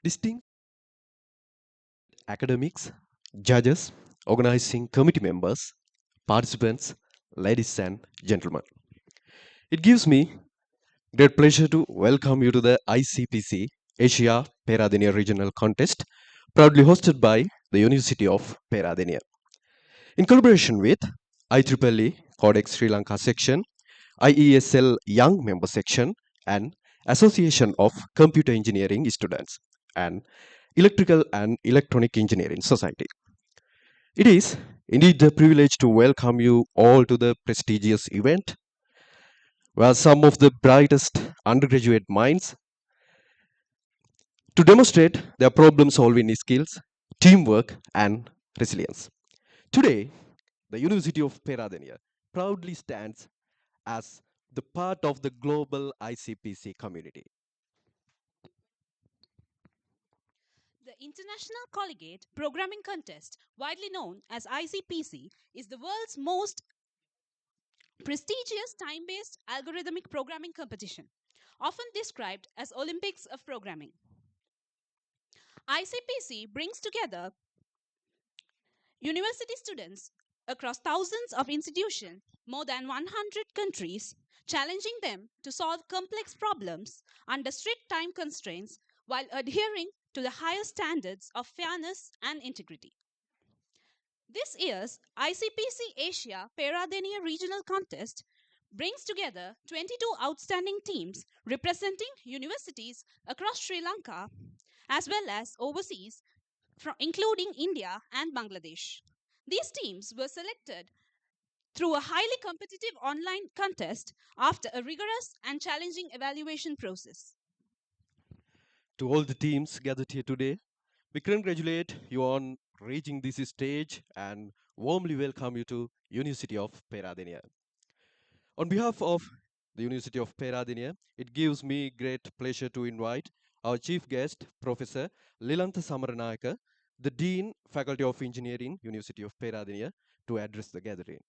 Distinct academics, judges, organizing committee members, participants, ladies and gentlemen. It gives me great pleasure to welcome you to the ICPC Asia Peradeniya Regional Contest, proudly hosted by the University of Peradeniya. In collaboration with IEEE Codex Sri Lanka section, IESL Young Member section, and Association of Computer Engineering Students, and Electrical and Electronic Engineering Society. It is indeed a privilege to welcome you all to the prestigious event where some of the brightest undergraduate minds to demonstrate their problem solving skills, teamwork, and resilience. Today, the University of Peradeniya proudly stands as the part of the global ICPC community. The International Collegiate Programming Contest, widely known as ICPC, is the world's most prestigious time based algorithmic programming competition, often described as Olympics of programming. ICPC brings together university students across thousands of institutions, more than 100 countries, challenging them to solve complex problems under strict time constraints while adhering to the highest standards of fairness and integrity. This year's ICPC Asia Peradeniya Regional Contest brings together 22 outstanding teams representing universities across Sri Lanka as well as overseas, including India and Bangladesh. These teams were selected through a highly competitive online contest after a rigorous and challenging evaluation process. To all the teams gathered here today, we congratulate you on reaching this stage and warmly welcome you to University of Peradeniya. On behalf of the University of Peradeniya, it gives me great pleasure to invite our chief guest, Professor Lilantha Samaranayaka, the Dean, Faculty of Engineering, University of Peradeniya, to address the gathering.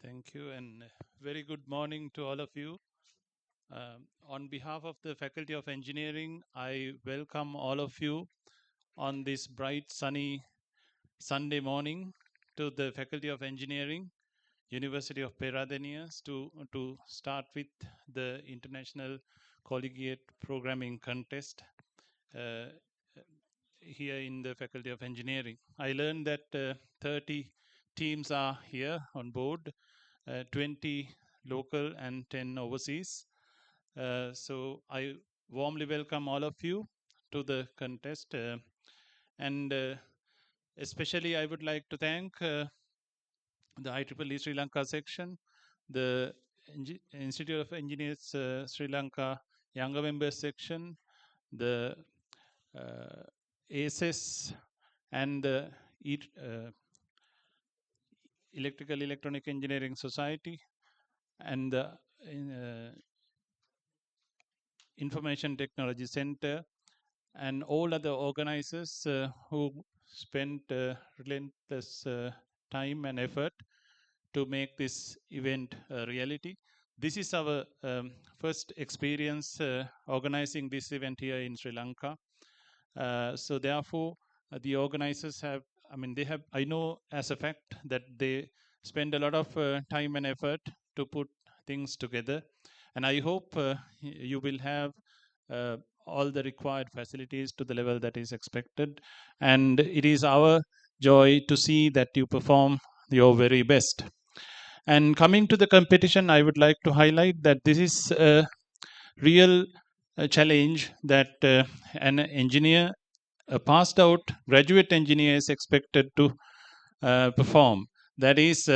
Thank you, and very good morning to all of you. On behalf of the Faculty of Engineering, I welcome all of you on this bright, sunny Sunday morning to the Faculty of Engineering, University of Peradeniya, to start with the International Collegiate Programming Contest uh, here in the Faculty of Engineering. I learned that 30 teams are here on board, 20 local and 10 overseas. So I warmly welcome all of you to the contest. And especially I would like to thank the IEEE Sri Lanka section, the Institute of Engineers Sri Lanka Younger Members section, the ASS and the Electrical Electronic Engineering Society and the Information Technology Center and all other organizers who spent relentless time and effort to make this event a reality. This is our first experience organizing this event here in Sri Lanka. So therefore, the organizers have, I know as a fact that they spend a lot of time and effort to put things together. And I hope you will have all the required facilities to the level that is expected. And it is our joy to see that you perform your very best. And coming to the competition, I would like to highlight that this is a real challenge that an engineer, a passed out graduate engineer, is expected to perform. That is,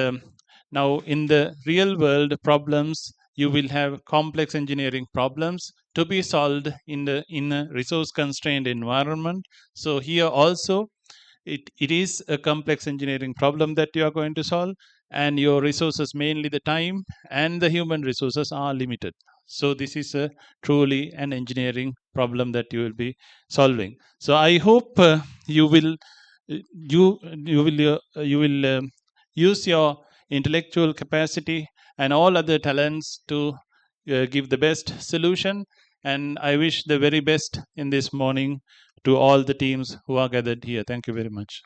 now in the real world problems, you will have complex engineering problems to be solved in a resource constrained environment. So here also, it is a complex engineering problem that you are going to solve, and your resources, mainly the time and the human resources, are limited. So this is a truly an engineering problem that you will be solving. So I hope you will you will use your intellectual capacity and all other talents to give the best solution. And I wish the very best in this morning to all the teams who are gathered here. Thank you very much.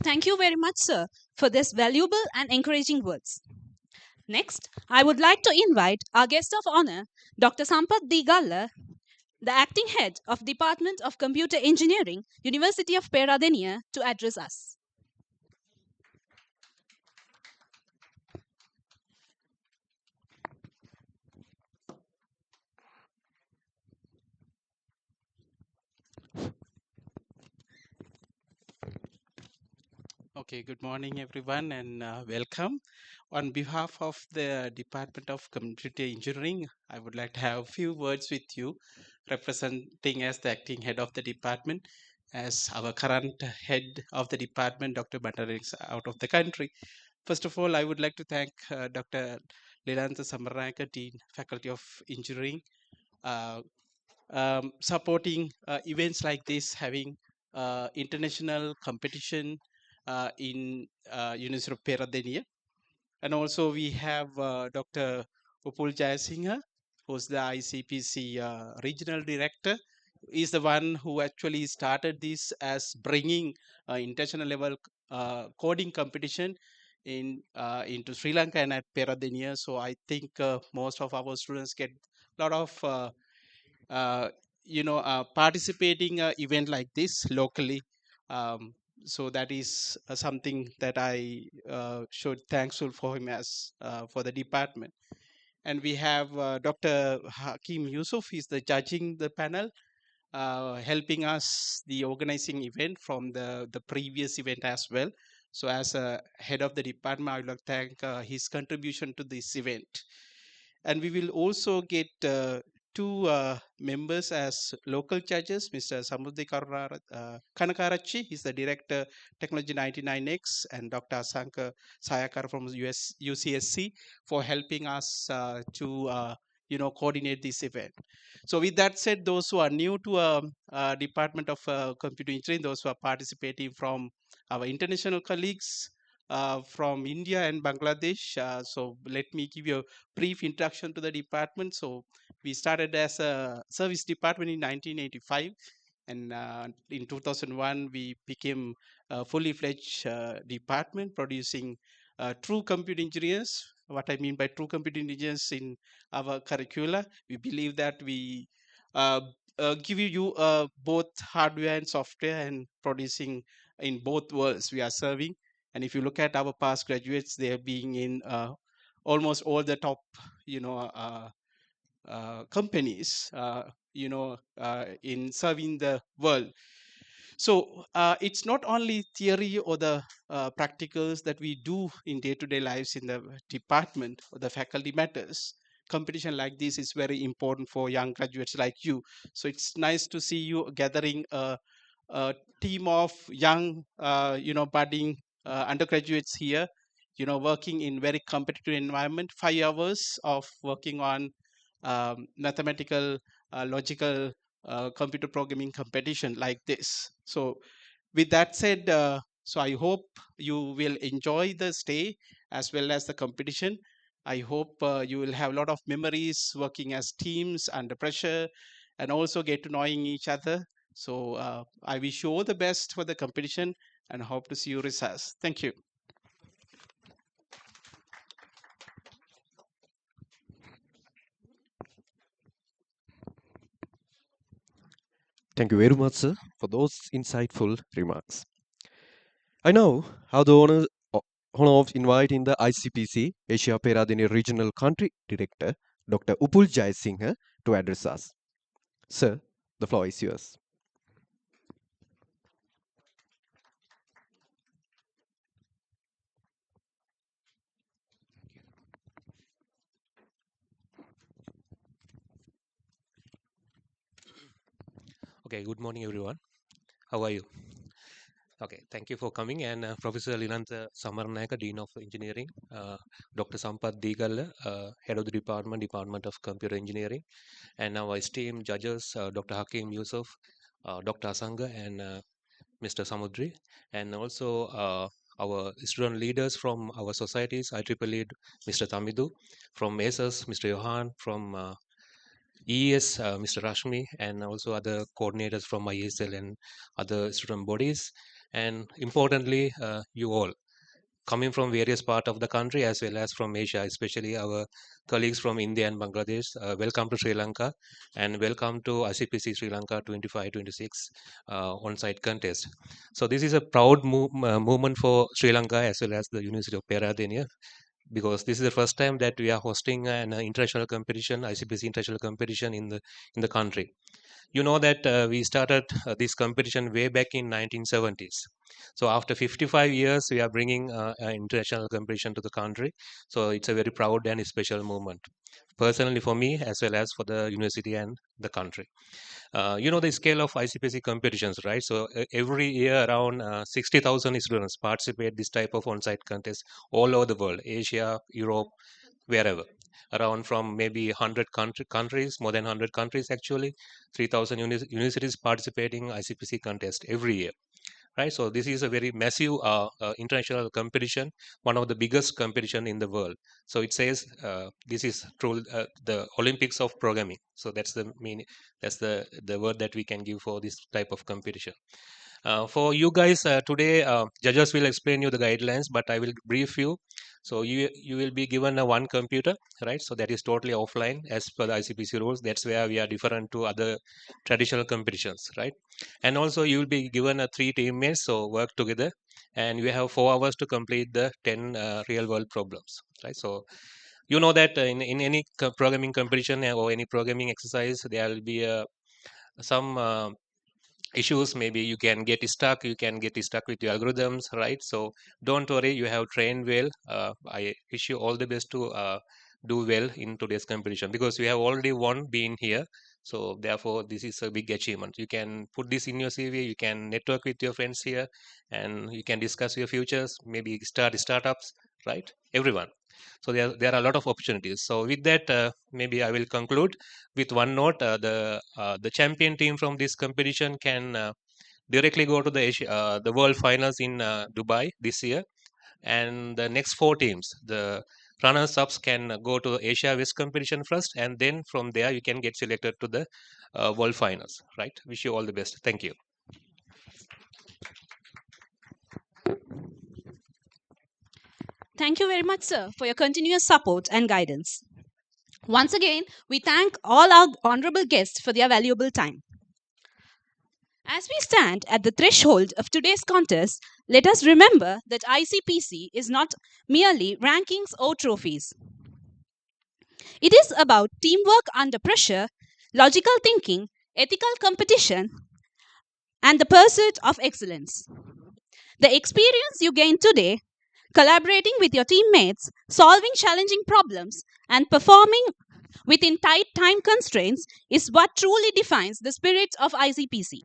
Thank you very much, sir, for this valuable and encouraging words. Next, I would like to invite our guest of honor, Dr. Sampath Digalla, the acting head of Department of Computer Engineering, University of Peradeniya, to address us. Okay, good morning, everyone, and welcome. On behalf of the Department of Computer Engineering, I would like to have a few words with you, representing as the acting head of the department, as our current head of the department, Dr. Bandarin, is out of the country. First of all, I would like to thank Dr. Lilantha Samaranaika, Dean, Faculty of Engineering, uh, supporting events like this, having international competition in University of Peradeniya. And also we have Dr. Upul Jayasinghe, who's the ICPC regional director. Is the one who actually started this as bringing international level coding competition into Sri Lanka and at Peradeniya. So I think most of our students get a lot of uh, participating event like this locally. um, so that is something that I should thankful for him as for the department. And we have Dr. Hakim Yusuf. He's the judging the panel, helping us the organizing event from the previous event as well. So as a head of the department, I would like to thank his contribution to this event. And we will also get two members as local judges, Mr. Samruddhi Kanakarachi, he's the director technology 99X, and Dr. Asanka Sayakar from UCSC for helping us to coordinate this event. So with that said, those who are new to Department of Computer Engineering, those who are participating from our international colleagues from India and Bangladesh. So let me give you a brief introduction to the department. So we started as a service department in 1985, and in 2001 we became a fully fledged department producing true computer engineers. What I mean by true computer engineers in our curricula, we believe that we uh, give you both hardware and software, and producing in both worlds we are serving. And if you look at our past graduates, they are being in almost all the top you know companies in serving the world. So it's not only theory or the practicals that we do in day-to-day lives in the department or the faculty matters. Competition like this is very important for young graduates like you. So it's nice to see you gathering a team of young budding undergraduates here, working in very competitive environment, 5 hours of working on mathematical logical computer programming competition like this. So with that said, so I hope you will enjoy the stay as well as the competition. I hope you will have a lot of memories working as teams under pressure, and also get to knowing each other. So I wish you all the best for the competition, and hope to see you results. Thank you. Thank you very much, sir, for those insightful remarks. I now have the honor of inviting the ICPC Asia Peradeniya Regional Country Director, Dr. Upul Jayasinghe, to address us. Sir, the floor is yours. Okay, good morning everyone. How are you? Okay, thank you for coming. And Professor Linantha Samarnayaka, Dean of Engineering, Dr. Sampath Digalla, Head of the Department of Computer Engineering, and our esteemed judges, Dr. Hakim Yusuf, Dr. Asanga, and Mr. Samudri, and also our student leaders from our societies, IEEE, Mr. Tamidu, from ASUS, Mr. Johan, from EES, Mr. Rashmi, and also other coordinators from IESL and other student bodies, and importantly, you all coming from various parts of the country as well as from Asia, especially our colleagues from India and Bangladesh. Welcome to Sri Lanka and welcome to ICPC Sri Lanka 25-26 on-site contest. So this is a proud movement for Sri Lanka as well as the University of Peradeniya, because this is the first time that we are hosting an international competition, ICPC international competition in the country. You know that we started this competition way back in 1970s. So after 55 years, we are bringing an international competition to the country. So it's a very proud and special moment, personally for me as well as for the university and the country. You know the scale of ICPC competitions, right? So every year around 60,000 students participate this type of on-site contests all over the world, Asia, Europe, wherever. Around from maybe 100 countries, more than 100 countries actually, 3,000 universities participating ICPC contest every year, right? So this is a very massive international competition, one of the biggest competition in the world. So it says this is true the Olympics of programming. So that's the meaning. That's the word that we can give for this type of competition. For you guys today, judges will explain you the guidelines, but I will brief you. So you will be given a one computer, right? So that is totally offline as per the ICPC rules. That's where we are different to other traditional competitions, right? And also you will be given a three teammates, so work together, and you have 4 hours to complete the 10 real world problems, right? So you know that in any programming competition or any programming exercise, there will be some issues. Maybe you can get stuck with your algorithms, right? So don't worry, you have trained well. I wish you all the best to do well in today's competition, because we have already won being here. So therefore this is a big achievement. You can put this in your CV, you can network with your friends here, and you can discuss your futures, maybe start startups, right? Everyone. So there are a lot of opportunities. So with that, maybe I will conclude with one note. The champion team from this competition can directly go to the world finals in Dubai this year, and the next four teams, the runners-ups, can go to Asia West competition first, and then from there you can get selected to the world finals. Right? Wish you all the best. Thank you. Thank you very much, sir, for your continuous support and guidance. Once again, we thank all our honorable guests for their valuable time. As we stand at the threshold of today's contest, let us remember that ICPC is not merely rankings or trophies. It is about teamwork under pressure, logical thinking, ethical competition, and the pursuit of excellence. The experience you gain today, collaborating with your teammates, solving challenging problems, and performing within tight time constraints, is what truly defines the spirit of ICPC.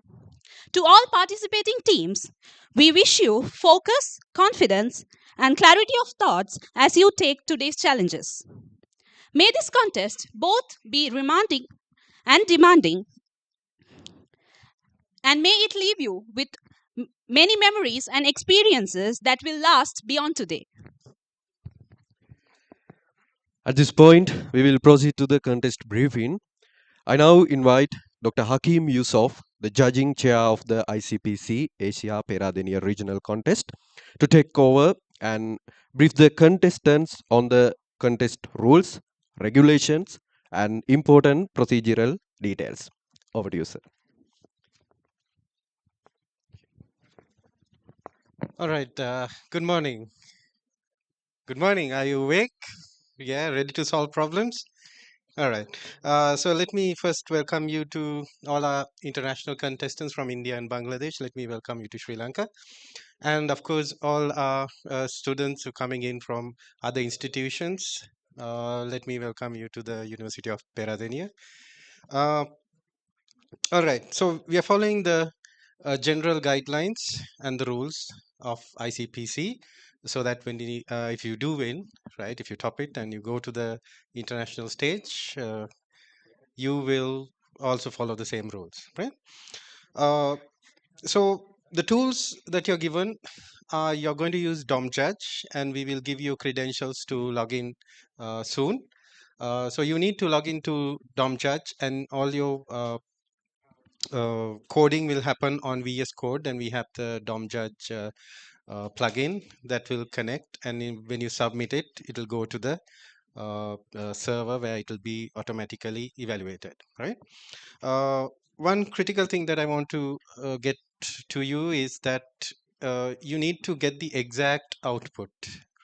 To all participating teams, we wish you focus, confidence, and clarity of thoughts as you take today's challenges. May this contest both be remanding and demanding, and may it leave you with many memories and experiences that will last beyond today. At this point, we will proceed to the contest briefing. I now invite Dr. Hakim Yusuf, the judging chair of the ICPC Asia Peradeniya Regional Contest, to take over and brief the contestants on the contest rules, regulations, and important procedural details. Over to you, sir. All right. Good morning. Good morning. Are you awake? Yeah, ready to solve problems? All right. So let me first welcome you to all our international contestants from India and Bangladesh. Let me welcome you to Sri Lanka. And of course, all our students who are coming in from other institutions. Let me welcome you to the University of Peradeniya. All right. So we are following the general guidelines and the rules of ICPC, so that if you do win, right, if you top it and you go to the international stage, you will also follow the same rules, right? Uh, so the tools that you're given, you're going to use DOM Judge, and we will give you credentials to log in soon. So you need to log into DOM Judge, and all your coding will happen on VS Code, and we have the DOM Judge plugin that will connect, and when you submit it, it will go to the server where it will be automatically evaluated, right? One critical thing that I want to get to you is that you need to get the exact output,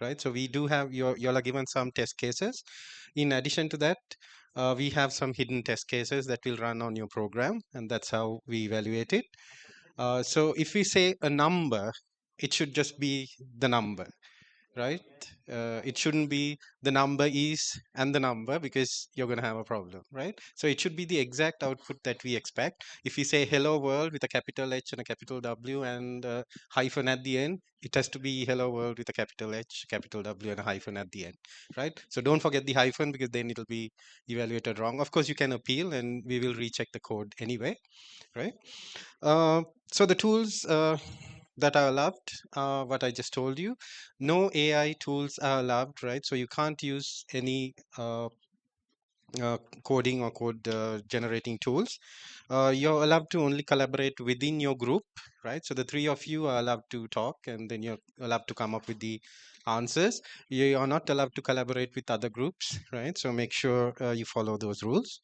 right? So we do have you all are given some test cases. In addition to that, we have some hidden test cases that will run on your program, and that's how we evaluate it. So if we say a number, it should just be the number, right? It shouldn't be the number is and the number, because you're going to have a problem, right? So it should be the exact output that we expect. If we say hello world with a capital H and a capital W and a hyphen at the end, it has to be hello world with a capital H, capital W, and a hyphen at the end, right? So don't forget the hyphen, because then it'll be evaluated wrong. Of course, you can appeal and we will recheck the code anyway, right? So the tools that are allowed, what I just told you, no AI tools are allowed, right? So you can't use any coding or code generating tools. You're allowed to only collaborate within your group, right? So the three of you are allowed to talk, and then you're allowed to come up with the answers. You are not allowed to collaborate with other groups, right? So make sure you follow those rules.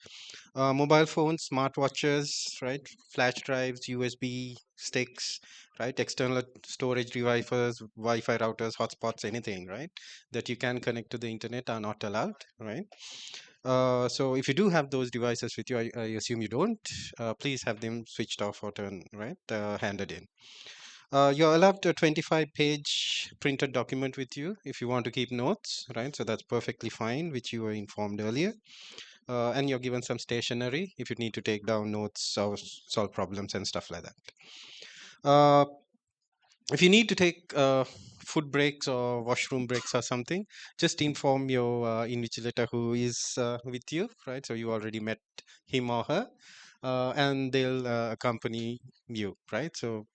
Mobile phones, smartwatches, right? Flash drives, USB sticks, right? External storage devices, Wi-Fi routers, hotspots, anything, right? That you can connect to the internet are not allowed, right? So if you do have those devices with you, I assume you don't, please have them switched off or handed in. You're allowed a 25-page printed document with you if you want to keep notes, right? So that's perfectly fine, which you were informed earlier. And you're given some stationery if you need to take down notes or solve problems and stuff like that. If you need to take food breaks or washroom breaks or something, just inform your invigilator who is with you, right? So you already met him or her, and they'll accompany you, right? So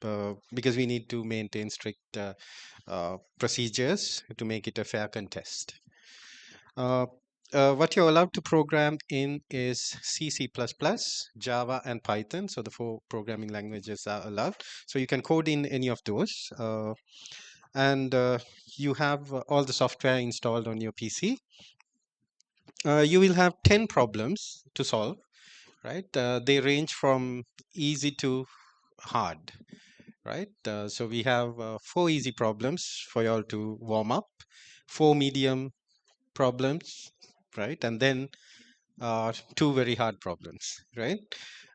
because we need to maintain strict procedures to make it a fair contest. What you're allowed to program in is C, C++, Java, and Python. So the four programming languages are allowed. So you can code in any of those. And you have all the software installed on your PC. You will have 10 problems to solve, right? They range from easy to hard, right? So we have 4 easy problems for you all to warm up, 4 medium problems, right? And then 2 very hard problems, right?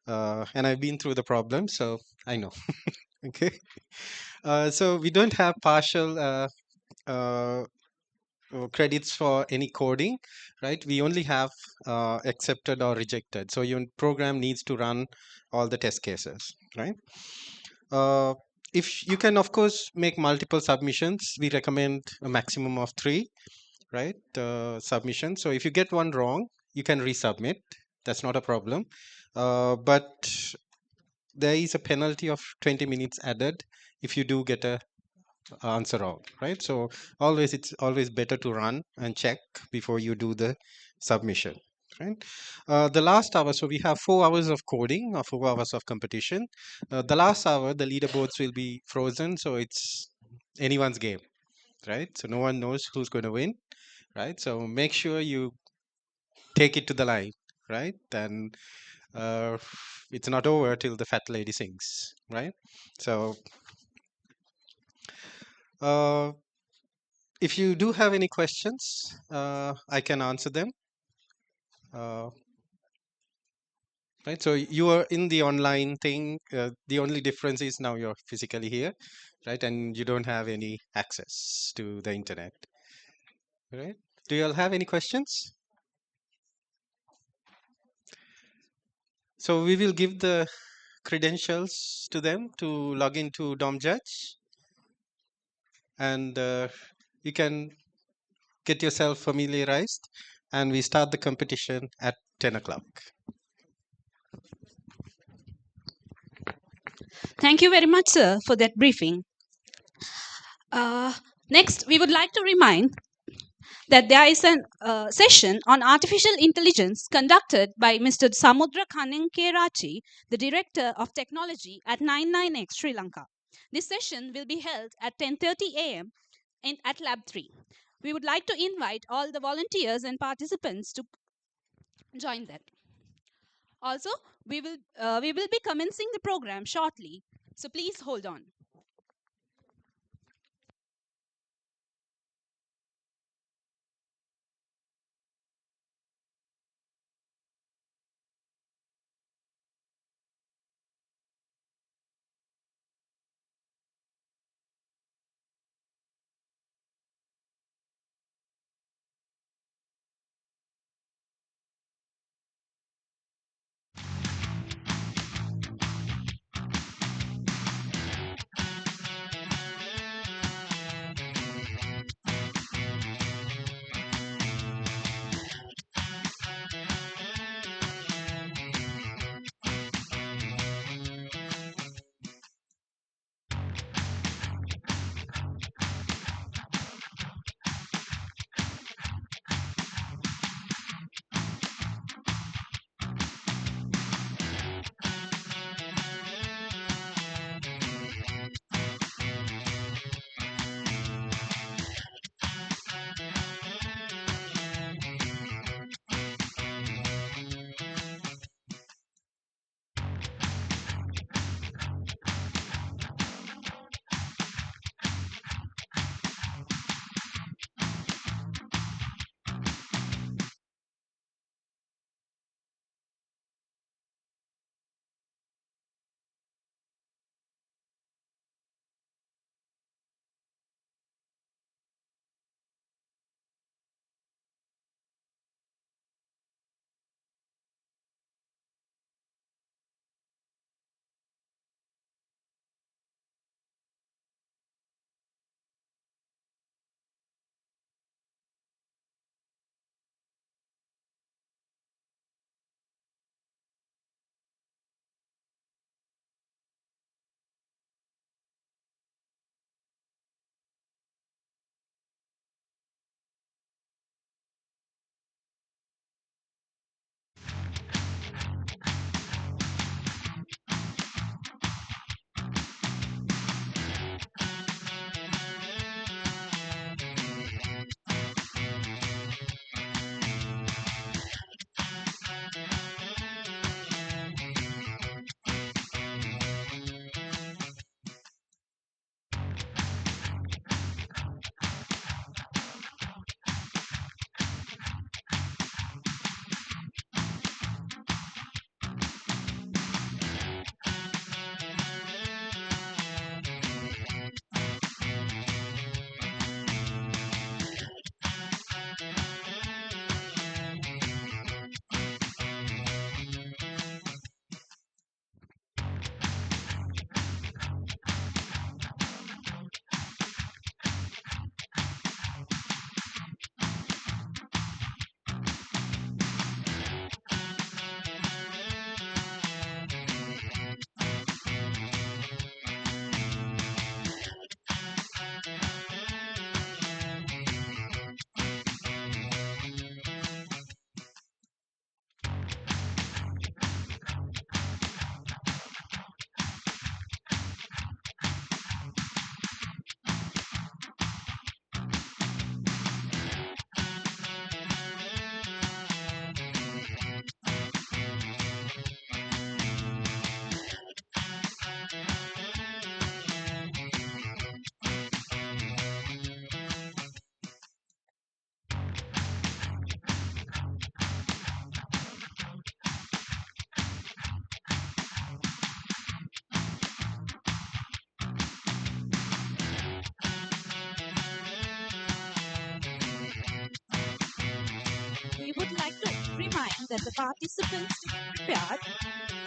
And I've been through the problems, so I know. Okay. So we don't have partial uh, credits for any coding, right? We only have accepted or rejected. So your program needs to run all the test cases, right? Uh, if you can, of course, make multiple submissions, we recommend a maximum of 3, right? Submission. So if you get one wrong, you can resubmit. That's not a problem. But there is a penalty of 20 minutes added if you do get a answer wrong, right? So it's always better to run and check before you do the submission, right? The last hour, so we have 4 hours of coding or 4 hours of competition. The last hour, the leaderboards will be frozen, so it's anyone's game, right? So no one knows who's going to win, right? So make sure you take it to the line, right? And uh, it's not over till the fat lady sings, right? So uh, if you do have any questions, I can answer them. Right, so you are in the online thing. The only difference is now you're physically here, right? And you don't have any access to the internet, right? Do you all have any questions? So we will give the credentials to them to log into Dom Judge, and you can get yourself familiarized, and we start the competition at 10 o'clock. Thank you very much, sir, for that briefing. Uh, Next, we would like to remind that there is a session on artificial intelligence conducted by Mr. Samudra Kanankerachi, the Director of Technology at 99X Sri Lanka. This session will be held at 10:30 a.m. At Lab 3. We would like to invite all the volunteers and participants to join that. Also, we will be commencing the program shortly, so please hold on. remind that the participants to be prepared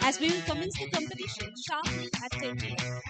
as we will commence the competition sharply at 10 p.m.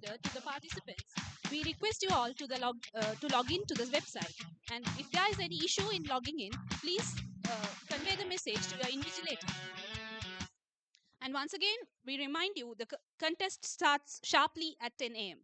reminder to the participants. We request you all to log in to the website. And if there is any issue in logging in, please convey the message to your invigilator. And once again, we remind you the contest starts sharply at 10 a.m.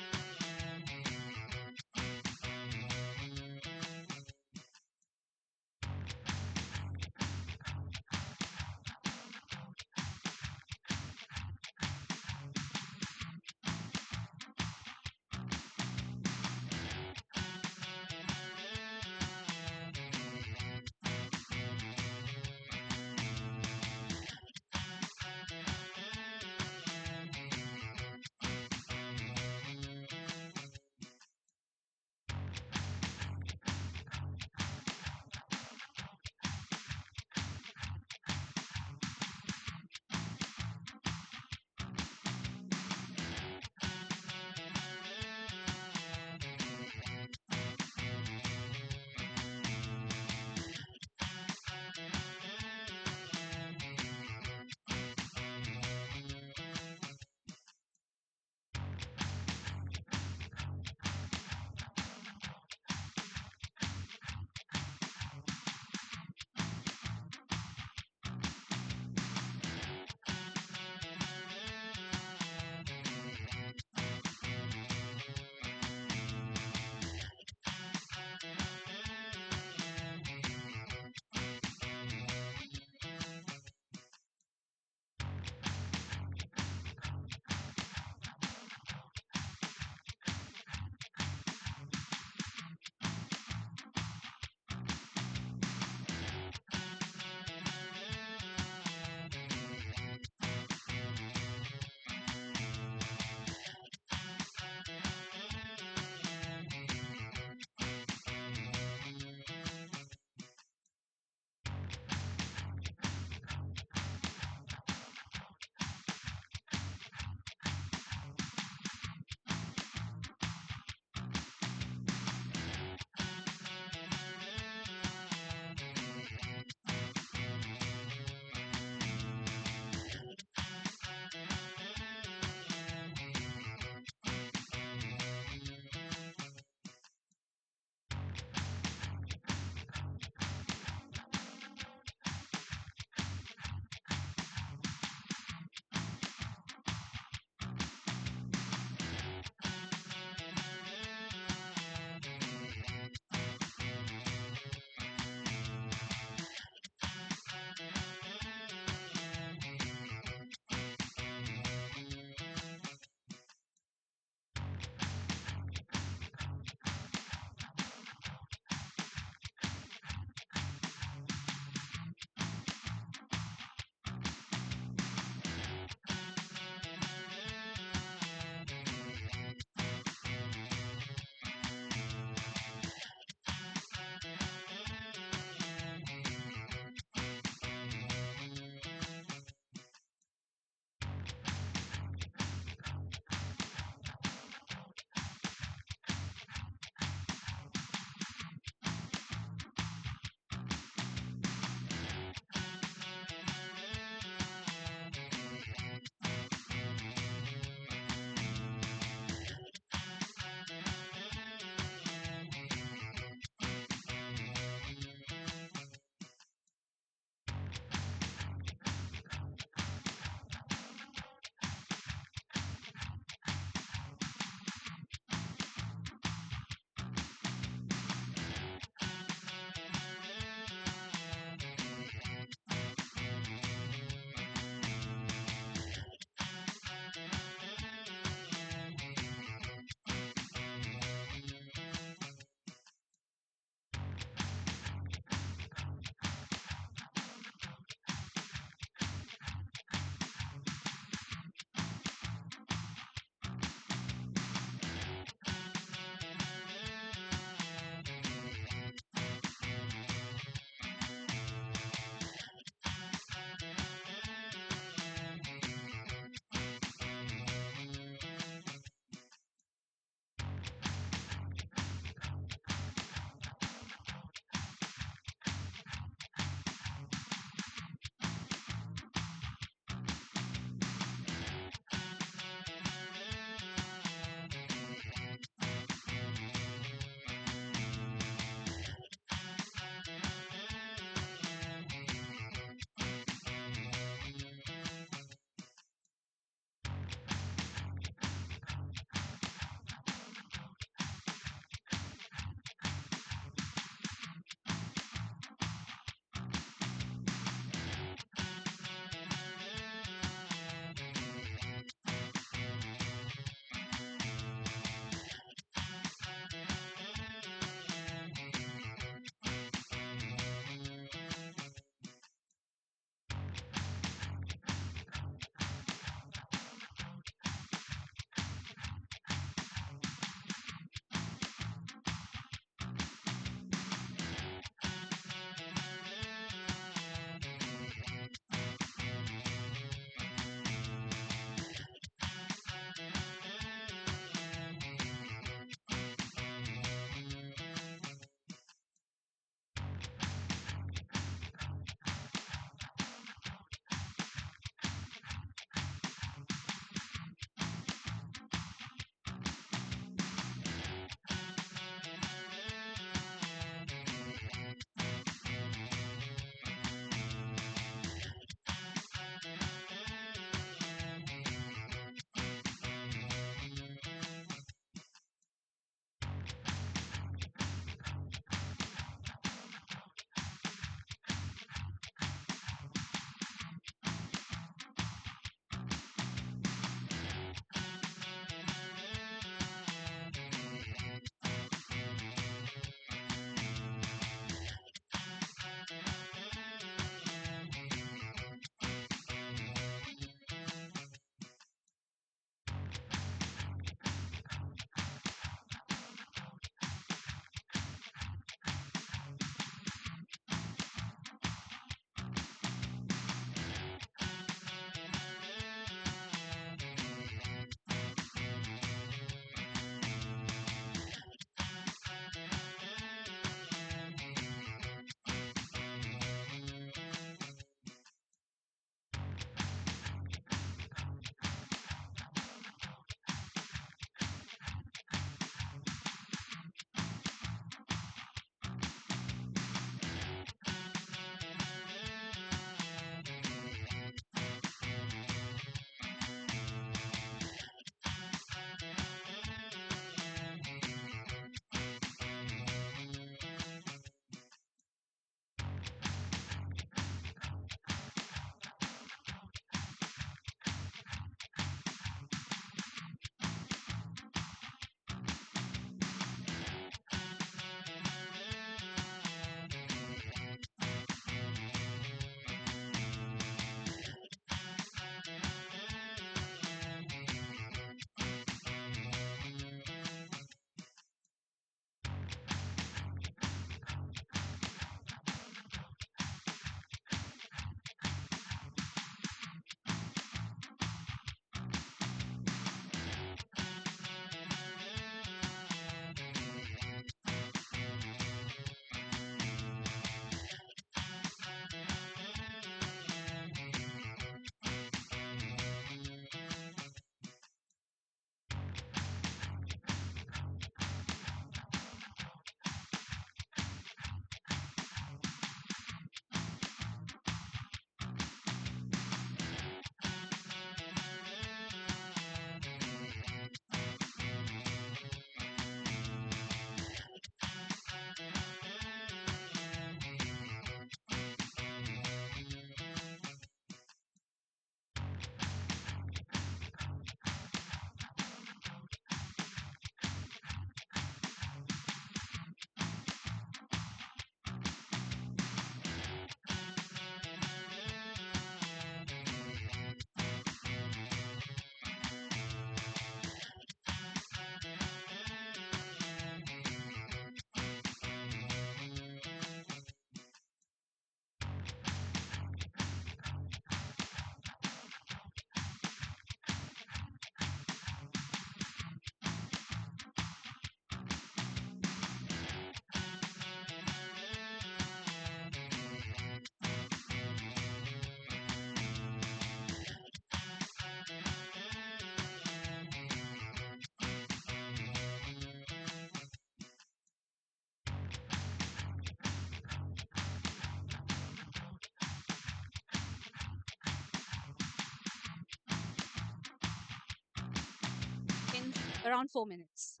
at around 4 minutes.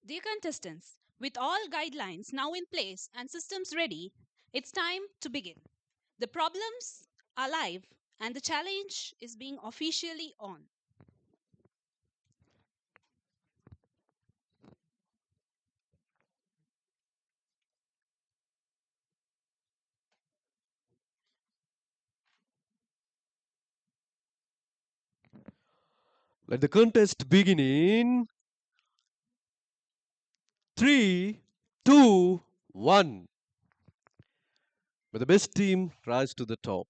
Dear contestants, with all guidelines now in place and systems ready, it's time to begin. The problems are live and the challenge is being officially on. Let the contest begin in 3, 2, 1. May the best team rise to the top.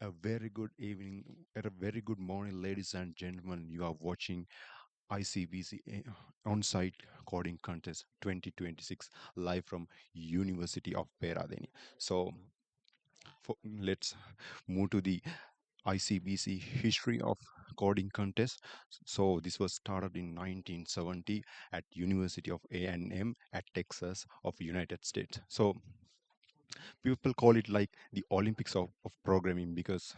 A very good evening, a very good morning, ladies and gentlemen. You are watching ICBC on-site coding contest 2026 live from University of Peradeniya. So let's move to the ICBC history of coding contest. So this was started in 1970 at University of A&M at Texas of United States. So people call it like the Olympics of programming because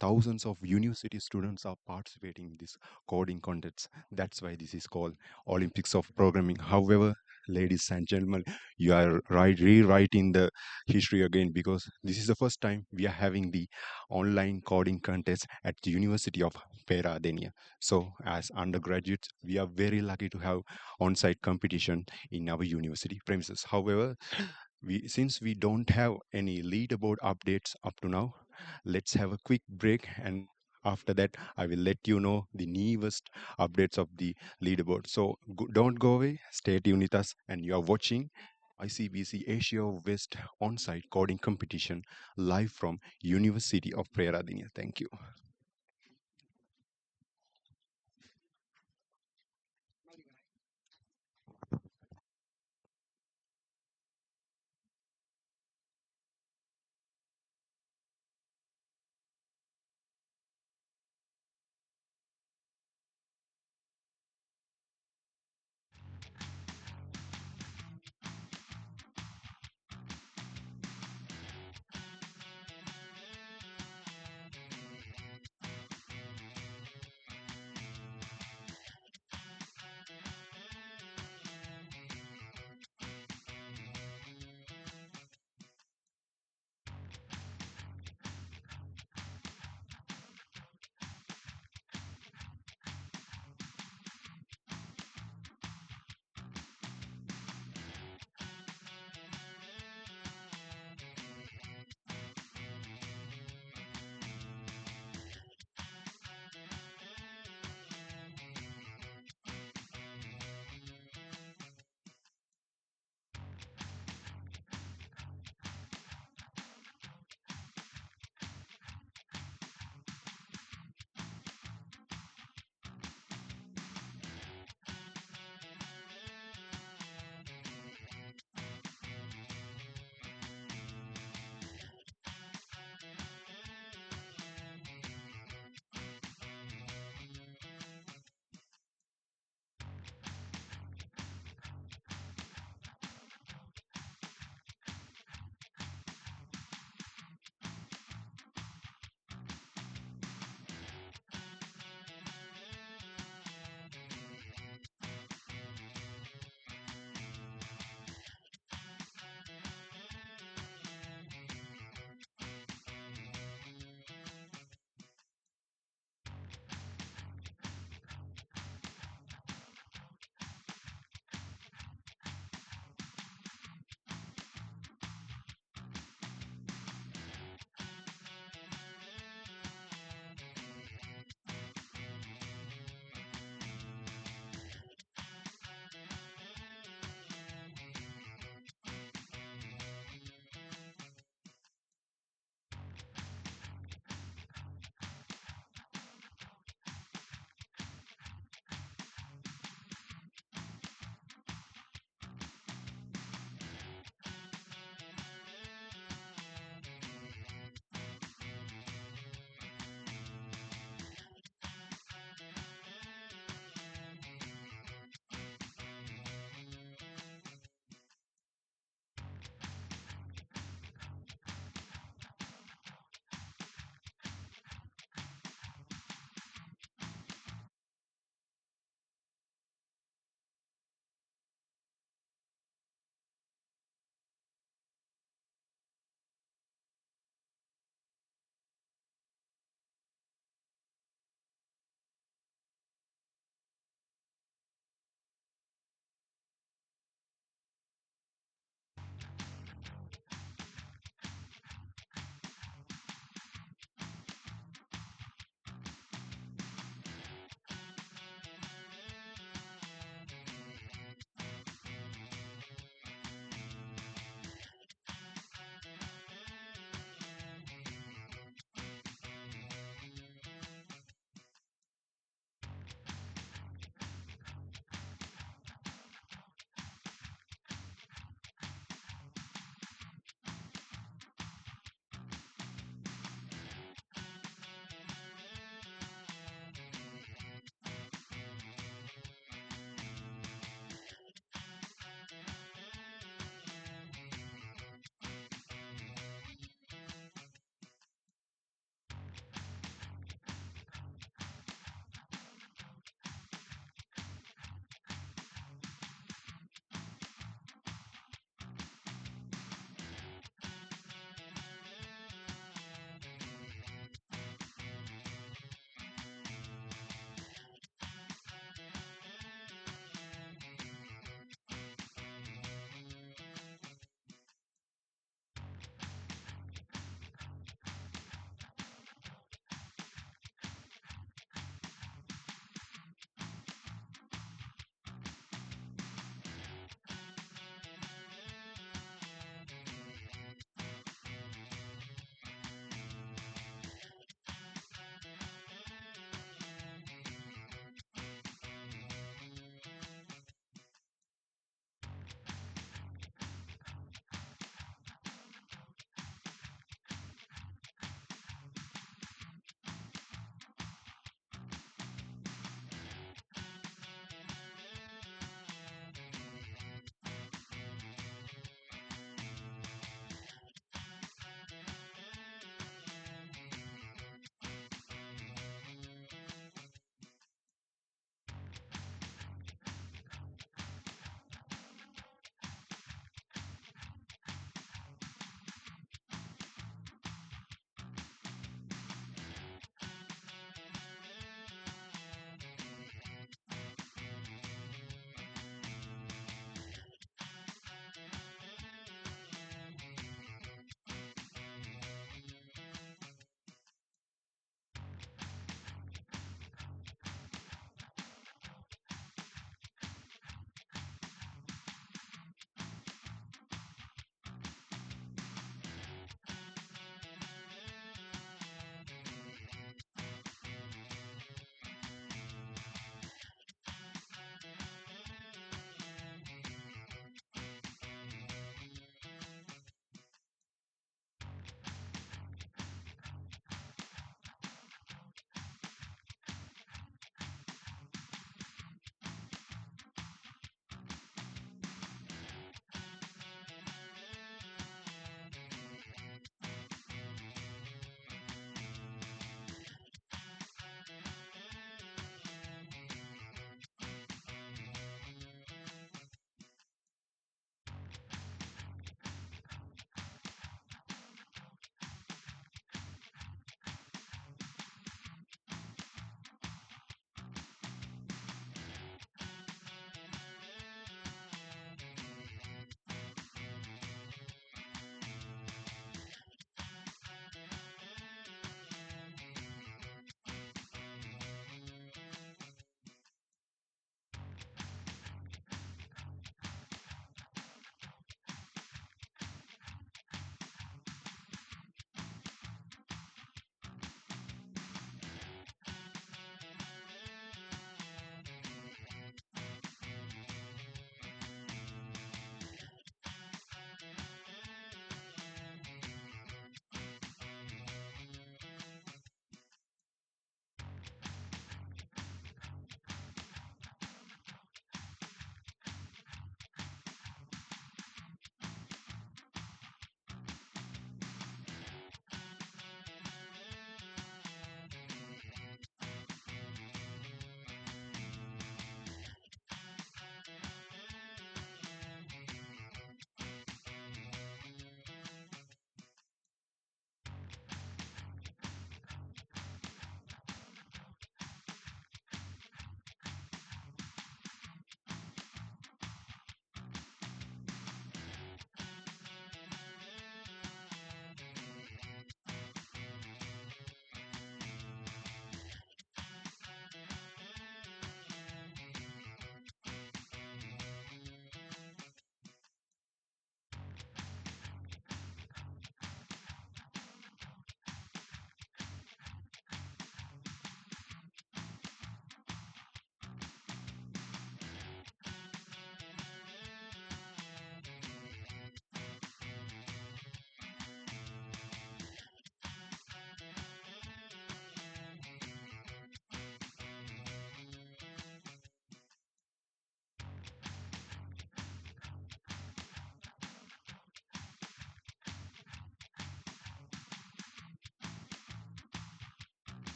thousands of university students are participating in this coding contests. That's why this is called Olympics of Programming. However, ladies and gentlemen, you are rewriting the history again because this is the first time we are having the online coding contest at the University of Peradeniya. So, as undergraduates, we are very lucky to have on-site competition in our university premises. However, since we don't have any leaderboard updates up to now, let's have a quick break, and after that I will let you know the newest updates of the leaderboard. So don't go away, stay tuned with us, and you are watching ICBC Asia West on-site coding competition live from University of Peradeniya. Thank you.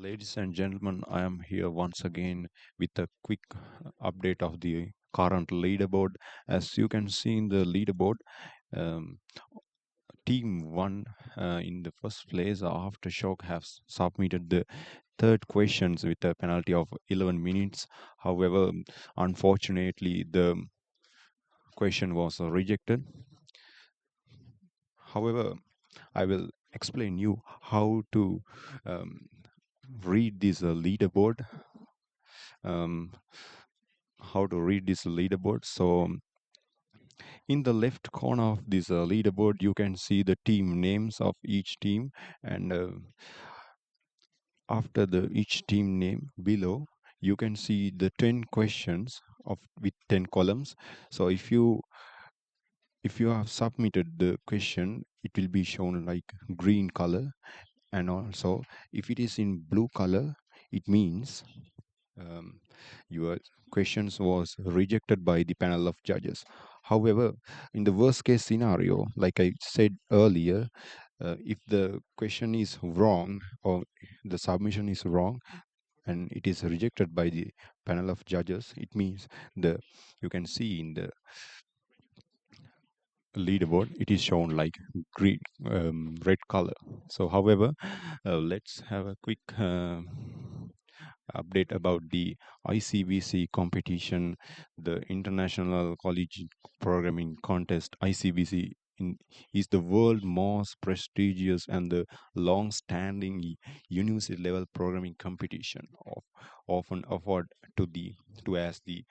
Ladies and gentlemen, I am here once again with a quick update of the current leaderboard. As you can see in the leaderboard, um, Team 1 in the first place, Aftershock, have submitted the third questions with a penalty of 11 minutes. However, unfortunately, the question was rejected. However, I will explain you how to um, read this leaderboard. Um, how to read this leaderboard. So in the left corner of this leaderboard, you can see the team names of each team, and after the each team name below, you can see the 10 questions of with 10 columns. So if you have submitted the question, it will be shown like green color, and also if it is in blue color, it means um, your questions was rejected by the panel of judges. However, in the worst case scenario, like I said earlier, if the question is wrong or the submission is wrong and it is rejected by the panel of judges, it means the you can see in the leaderboard it is shown like green red color. So however, let's have a quick update about the ICBC competition, the International College Programming Contest. ICBC is the world most prestigious and the long-standing university level programming competition, often offered to as the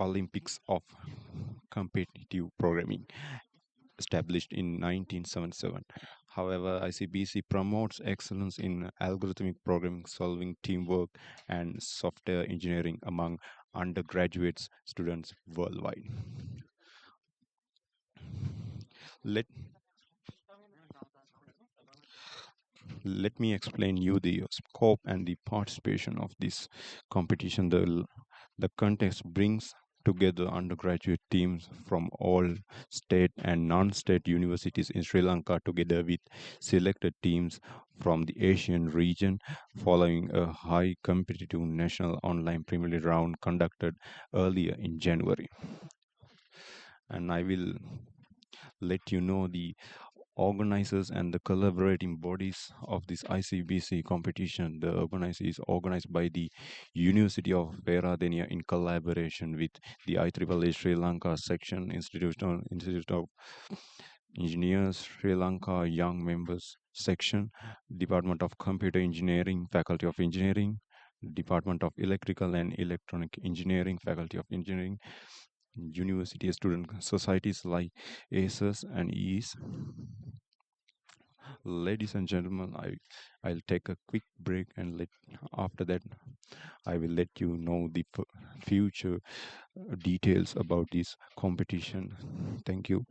Olympics of competitive programming, established in 1977. However, ICBC promotes excellence in algorithmic programming, solving teamwork, and software engineering among undergraduate students worldwide. Let let me explain you the scope and the participation of this competition. The contest brings together undergraduate teams from all state and non-state universities in Sri Lanka together with selected teams from the Asian region following a high competitive national online preliminary round conducted earlier in January. And I will let you know the organizers and the collaborating bodies of this ICBC competition. The organizer is organized by the University of Peradeniya in collaboration with the IEEE Sri Lanka section, Institute of Engineers Sri Lanka Young Members section, Department of Computer Engineering, Faculty of Engineering, Department of Electrical and Electronic Engineering, Faculty of Engineering, university student societies like ACES and EAS. Ladies and gentlemen, I'll take a quick break and after that I will let you know the future details about this competition. Thank you.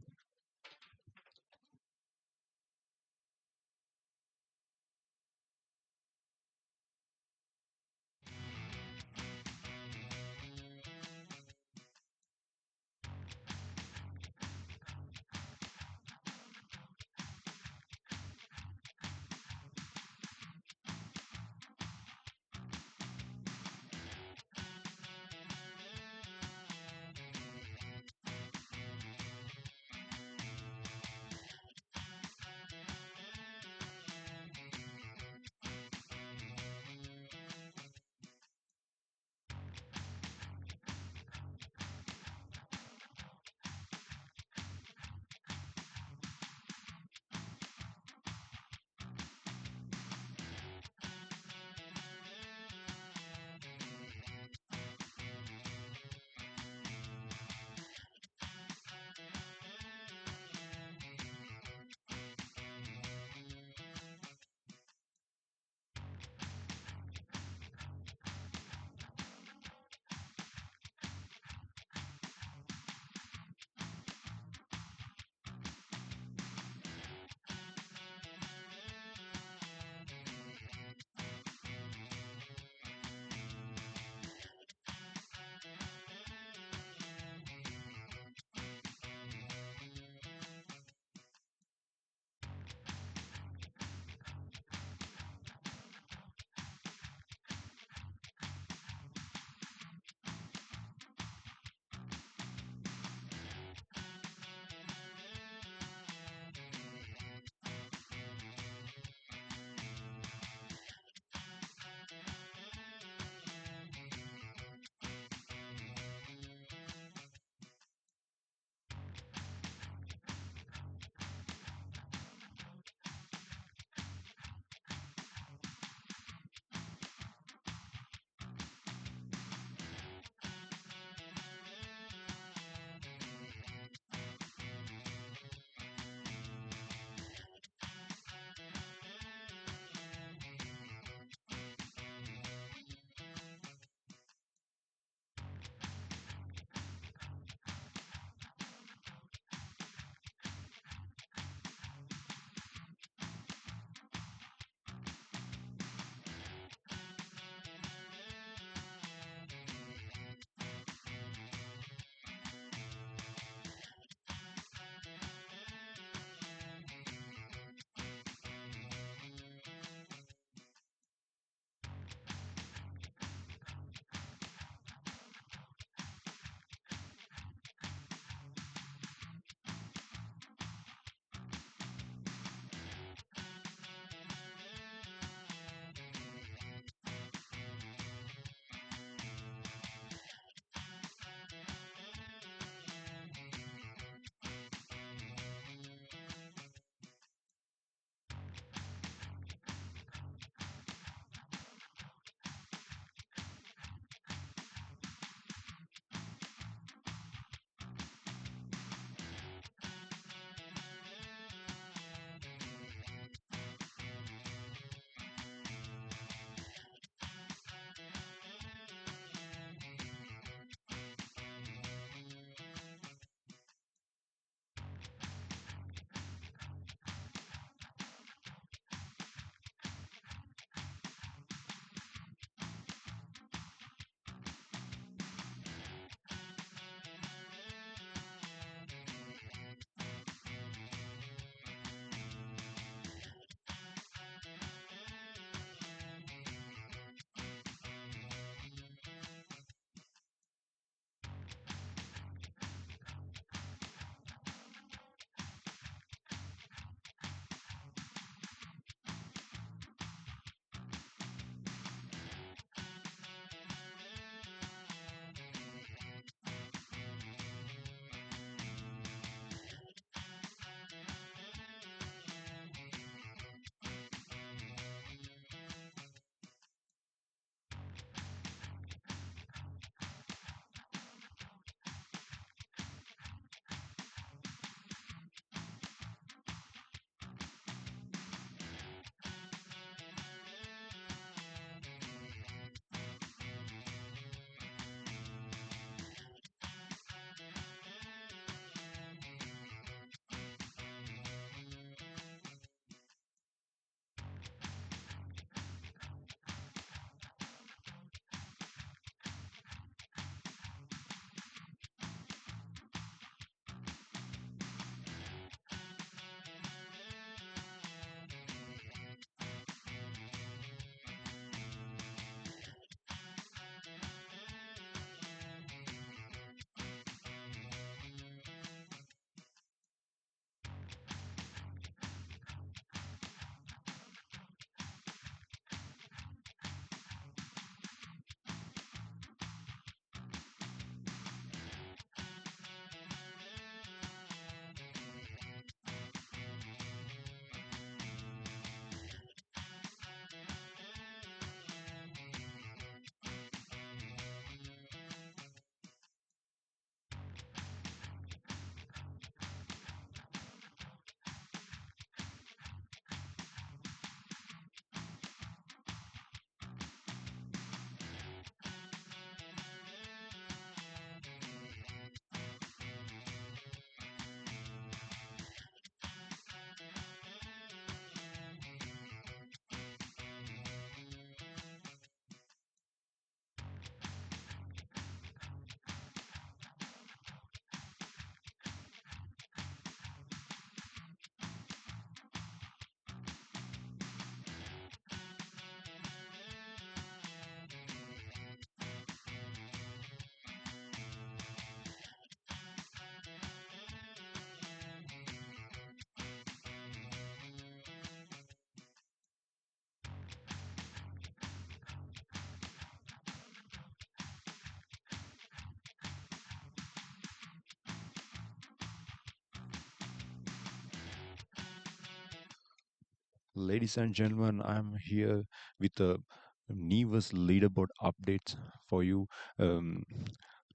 Ladies and gentlemen, I'm here with the newest leaderboard updates for you. Um,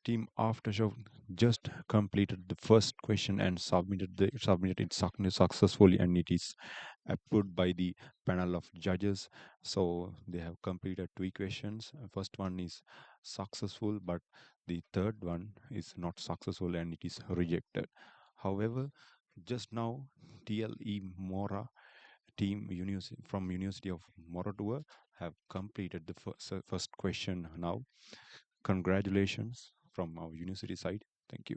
Team Aftershock just completed the first question and submitted it successfully, and it is approved by the panel of judges. So they have completed two questions. First one is successful, but the third one is not successful and it is rejected. However, just now TLE Mora from University of Moratuwa have completed the first question now. Congratulations from our university side. Thank you.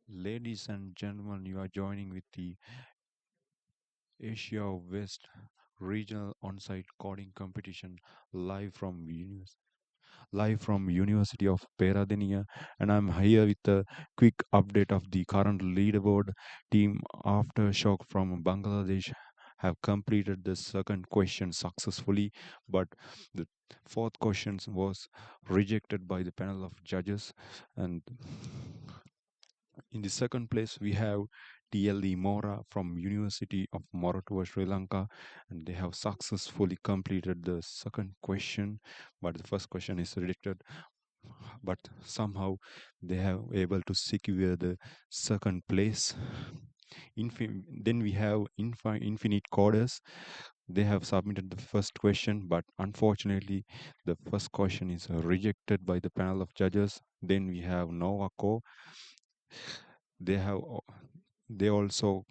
Ladies and gentlemen, you are joining with the Asia West Regional On-Site Coding Competition live from University of Peradeniya, and I'm here with a quick update of the current leaderboard. Team Aftershock from Bangladesh have completed the second question successfully, but the fourth question was rejected by the panel of judges. And in the second place, we have TLE Mora from University of Moratuva, Sri Lanka, and they have successfully completed the second question, but the first question is rejected. But somehow they have able to secure the second place. Then we have Infinite Coders. They have submitted the first question, but unfortunately, the first question is rejected by the panel of judges. Then we have Novaco. They have they also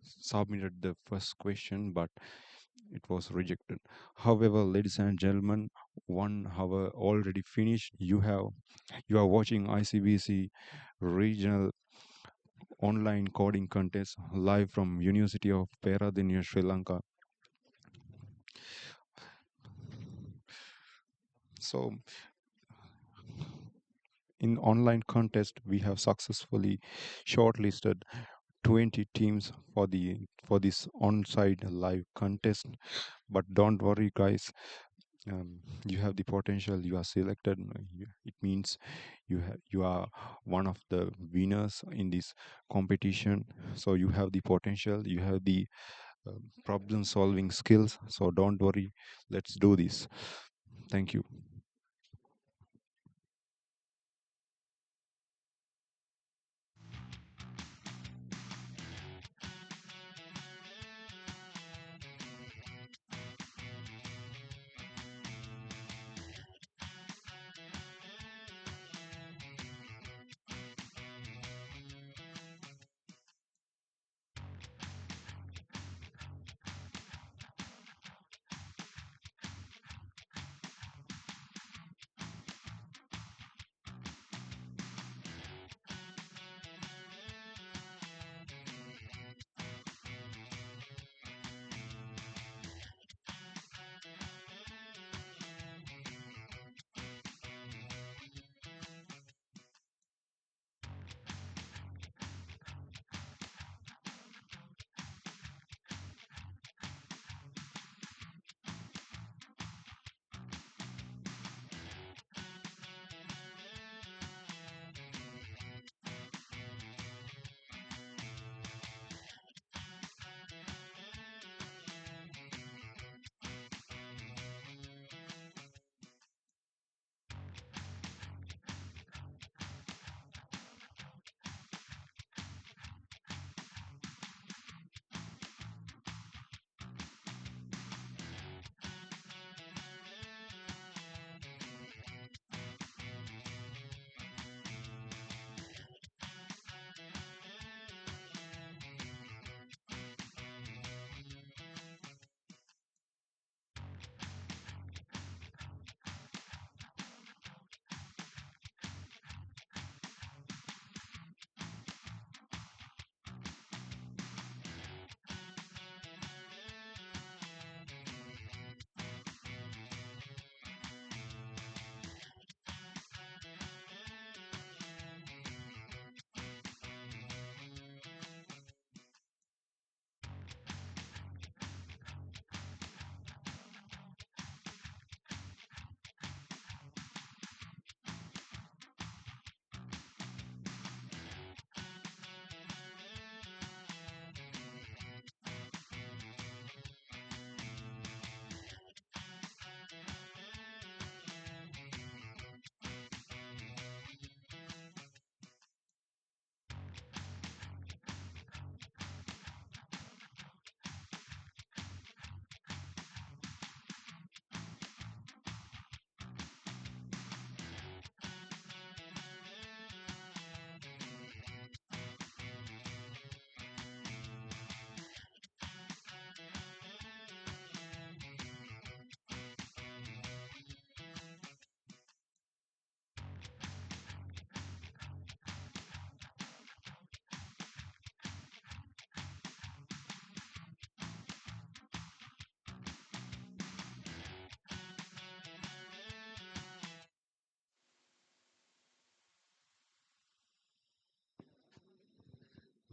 submitted the first question, but it was rejected. However, ladies and gentlemen, 1 hour already finished. You are watching ICBC regional online coding contest live from University of Peradeniya, Sri Lanka. So in online contest, we have successfully shortlisted 20 teams for this on-site live contest. But don't worry, guys. You have the potential. You are selected. It means you are one of the winners in this competition. So you have the potential. You have the problem-solving skills. So don't worry. Let's do this. Thank you.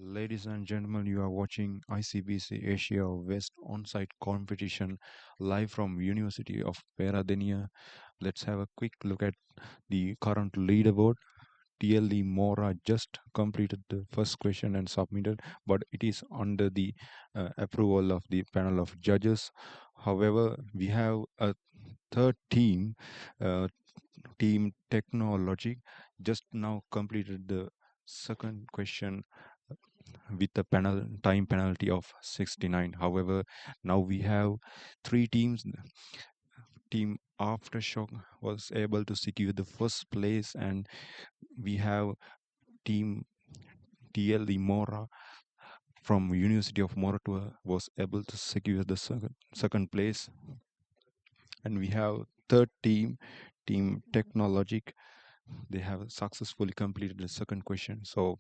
Ladies and gentlemen, you are watching ICPC Asia West on-site competition live from University of Peradeniya. Let's have a quick look at the current leaderboard. TLE Mora just completed the first question and submitted, but it is under the approval of the panel of judges. However, we have a third team, uh, Team Technology, just now completed the second question with a time penalty of 69. However, now we have three teams. Team Aftershock was able to secure the first place, and we have Team TL Mora from University of Moratua was able to secure the second place, and we have third team, Team Technologic. They have successfully completed the second question. So,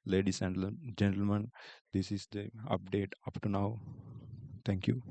ladies and gentlemen, this is the update up to now. Thank you.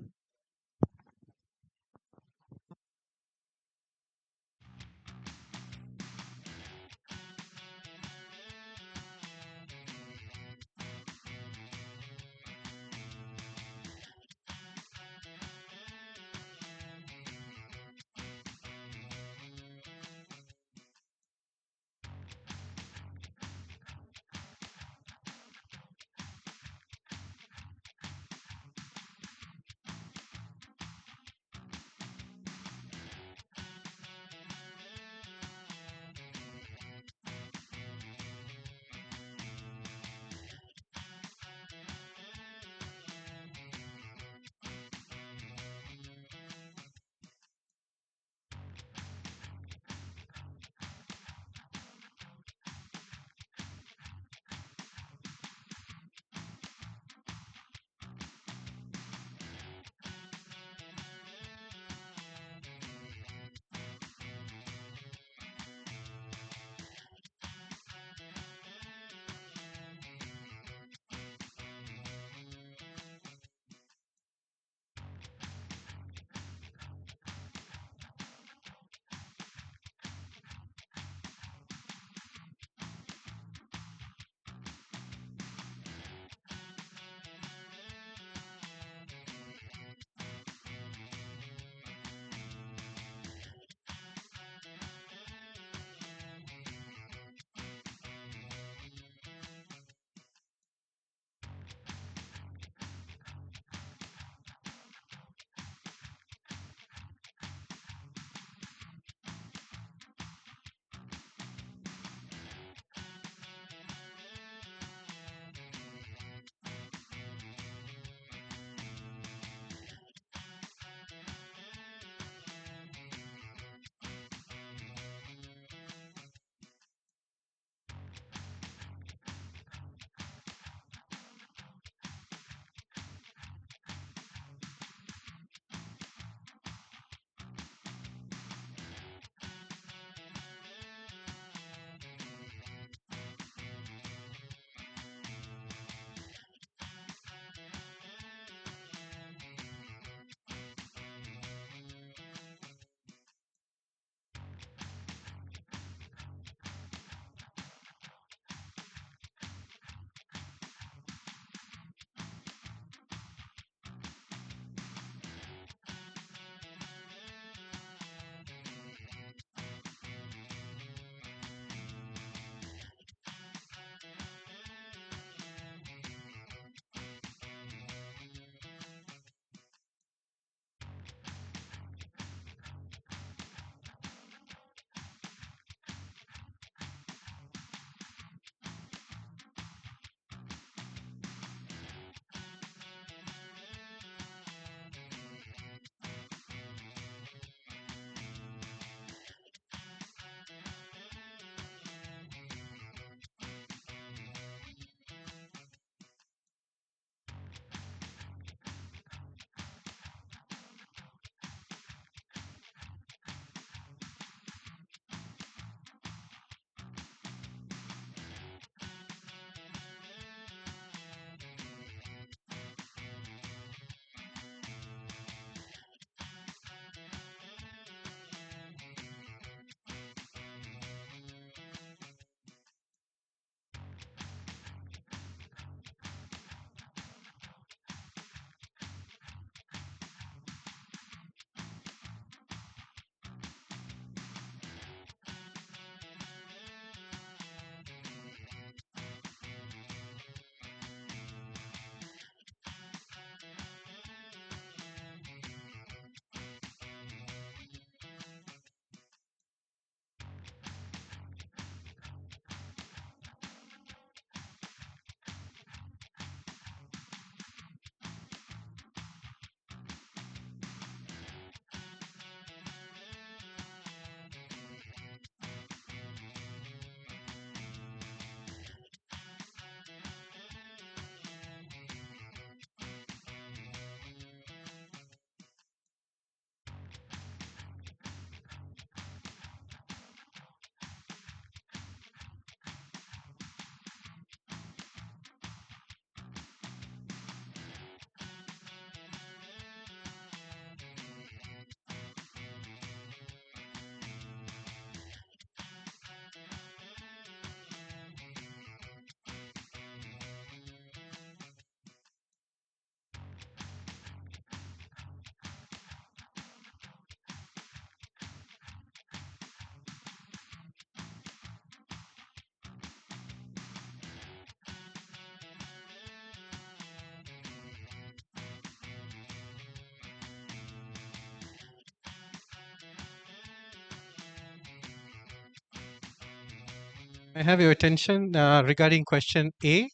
I have your attention regarding question A,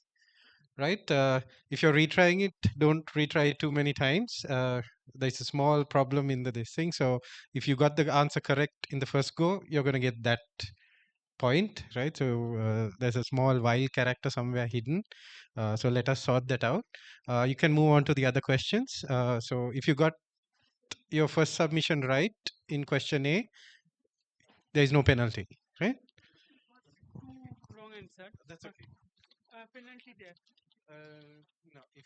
right? If you're retrying it, don't retry it too many times. There's a small problem in this thing. So if you got the answer correct in the first go, you're going to get that point, right? So there's a small while character somewhere hidden. So let us sort that out. You can move on to the other questions. So if you got your first submission right in question A, there is no penalty, right? Wrong answer. That's okay. Penalty there. No, if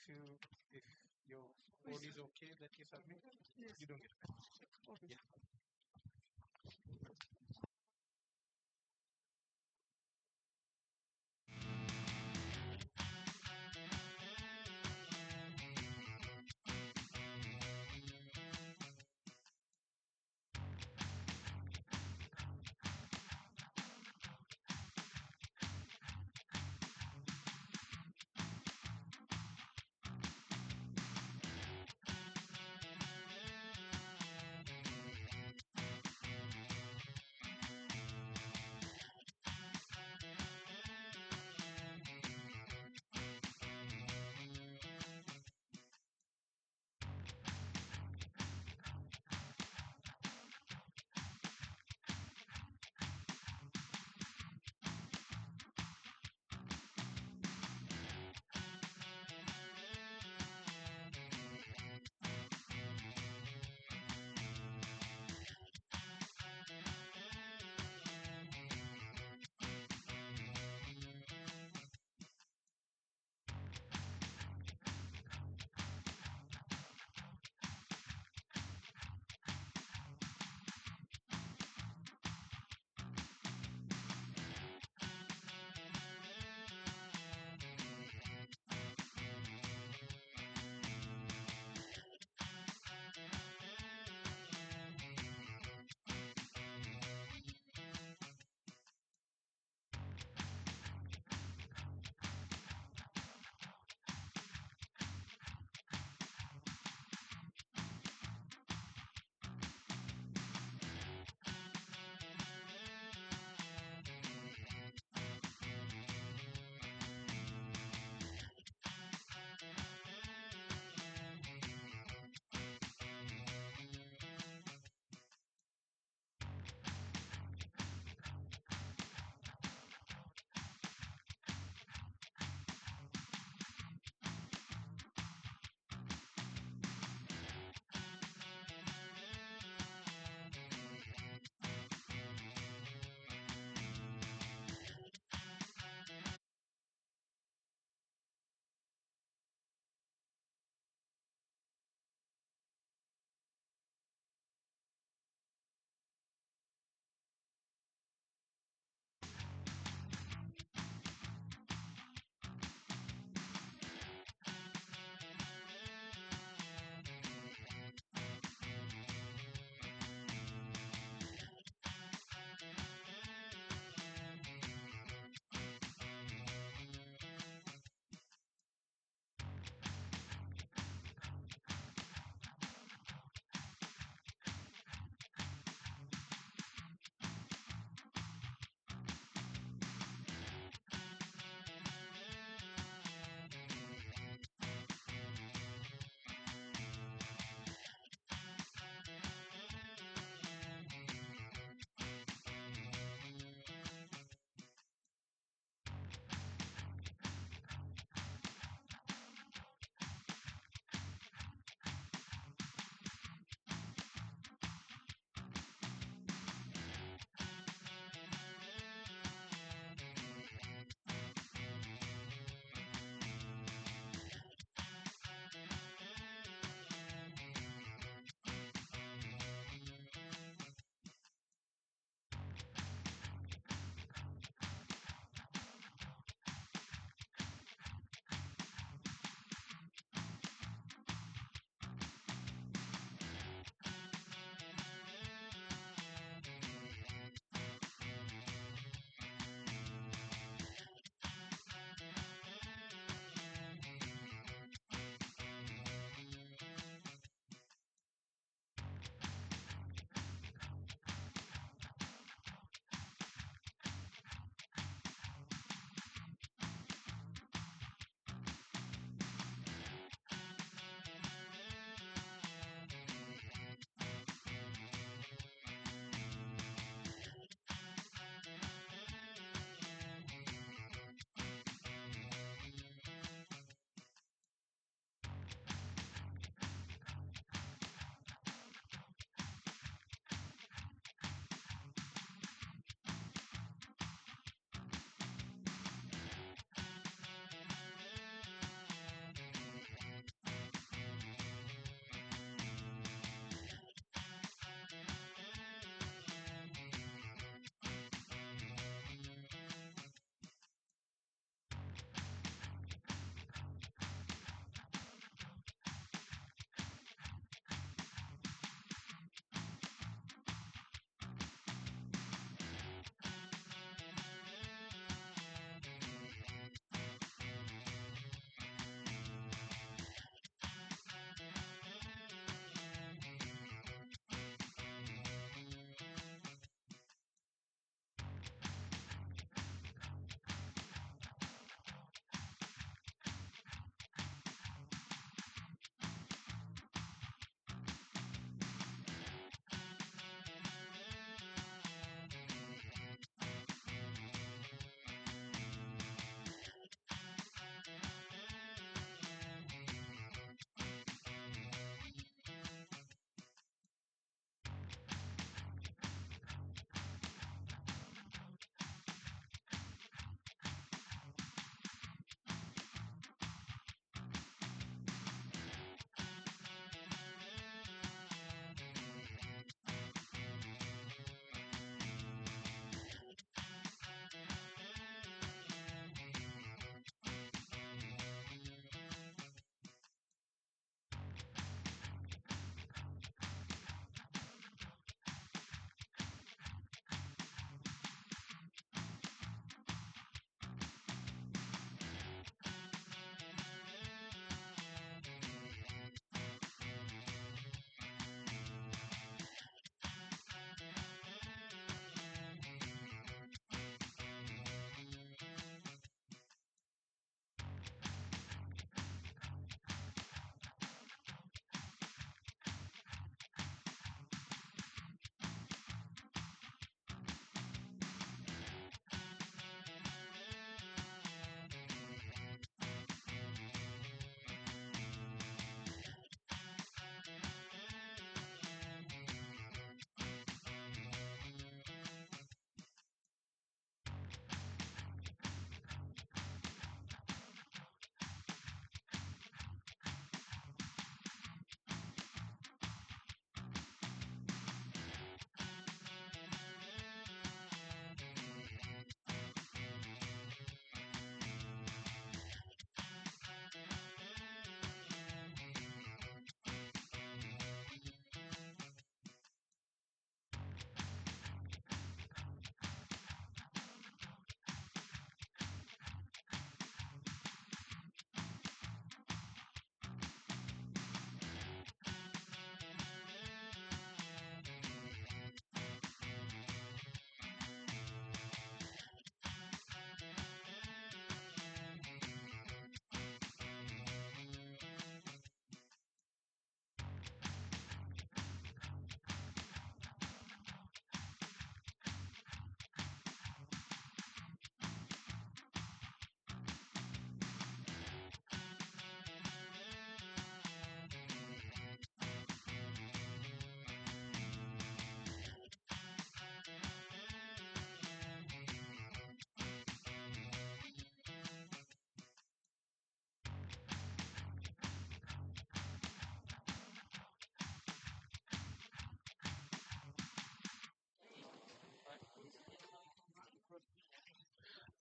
your code is okay that you submit, you don't get a penalty. Yeah.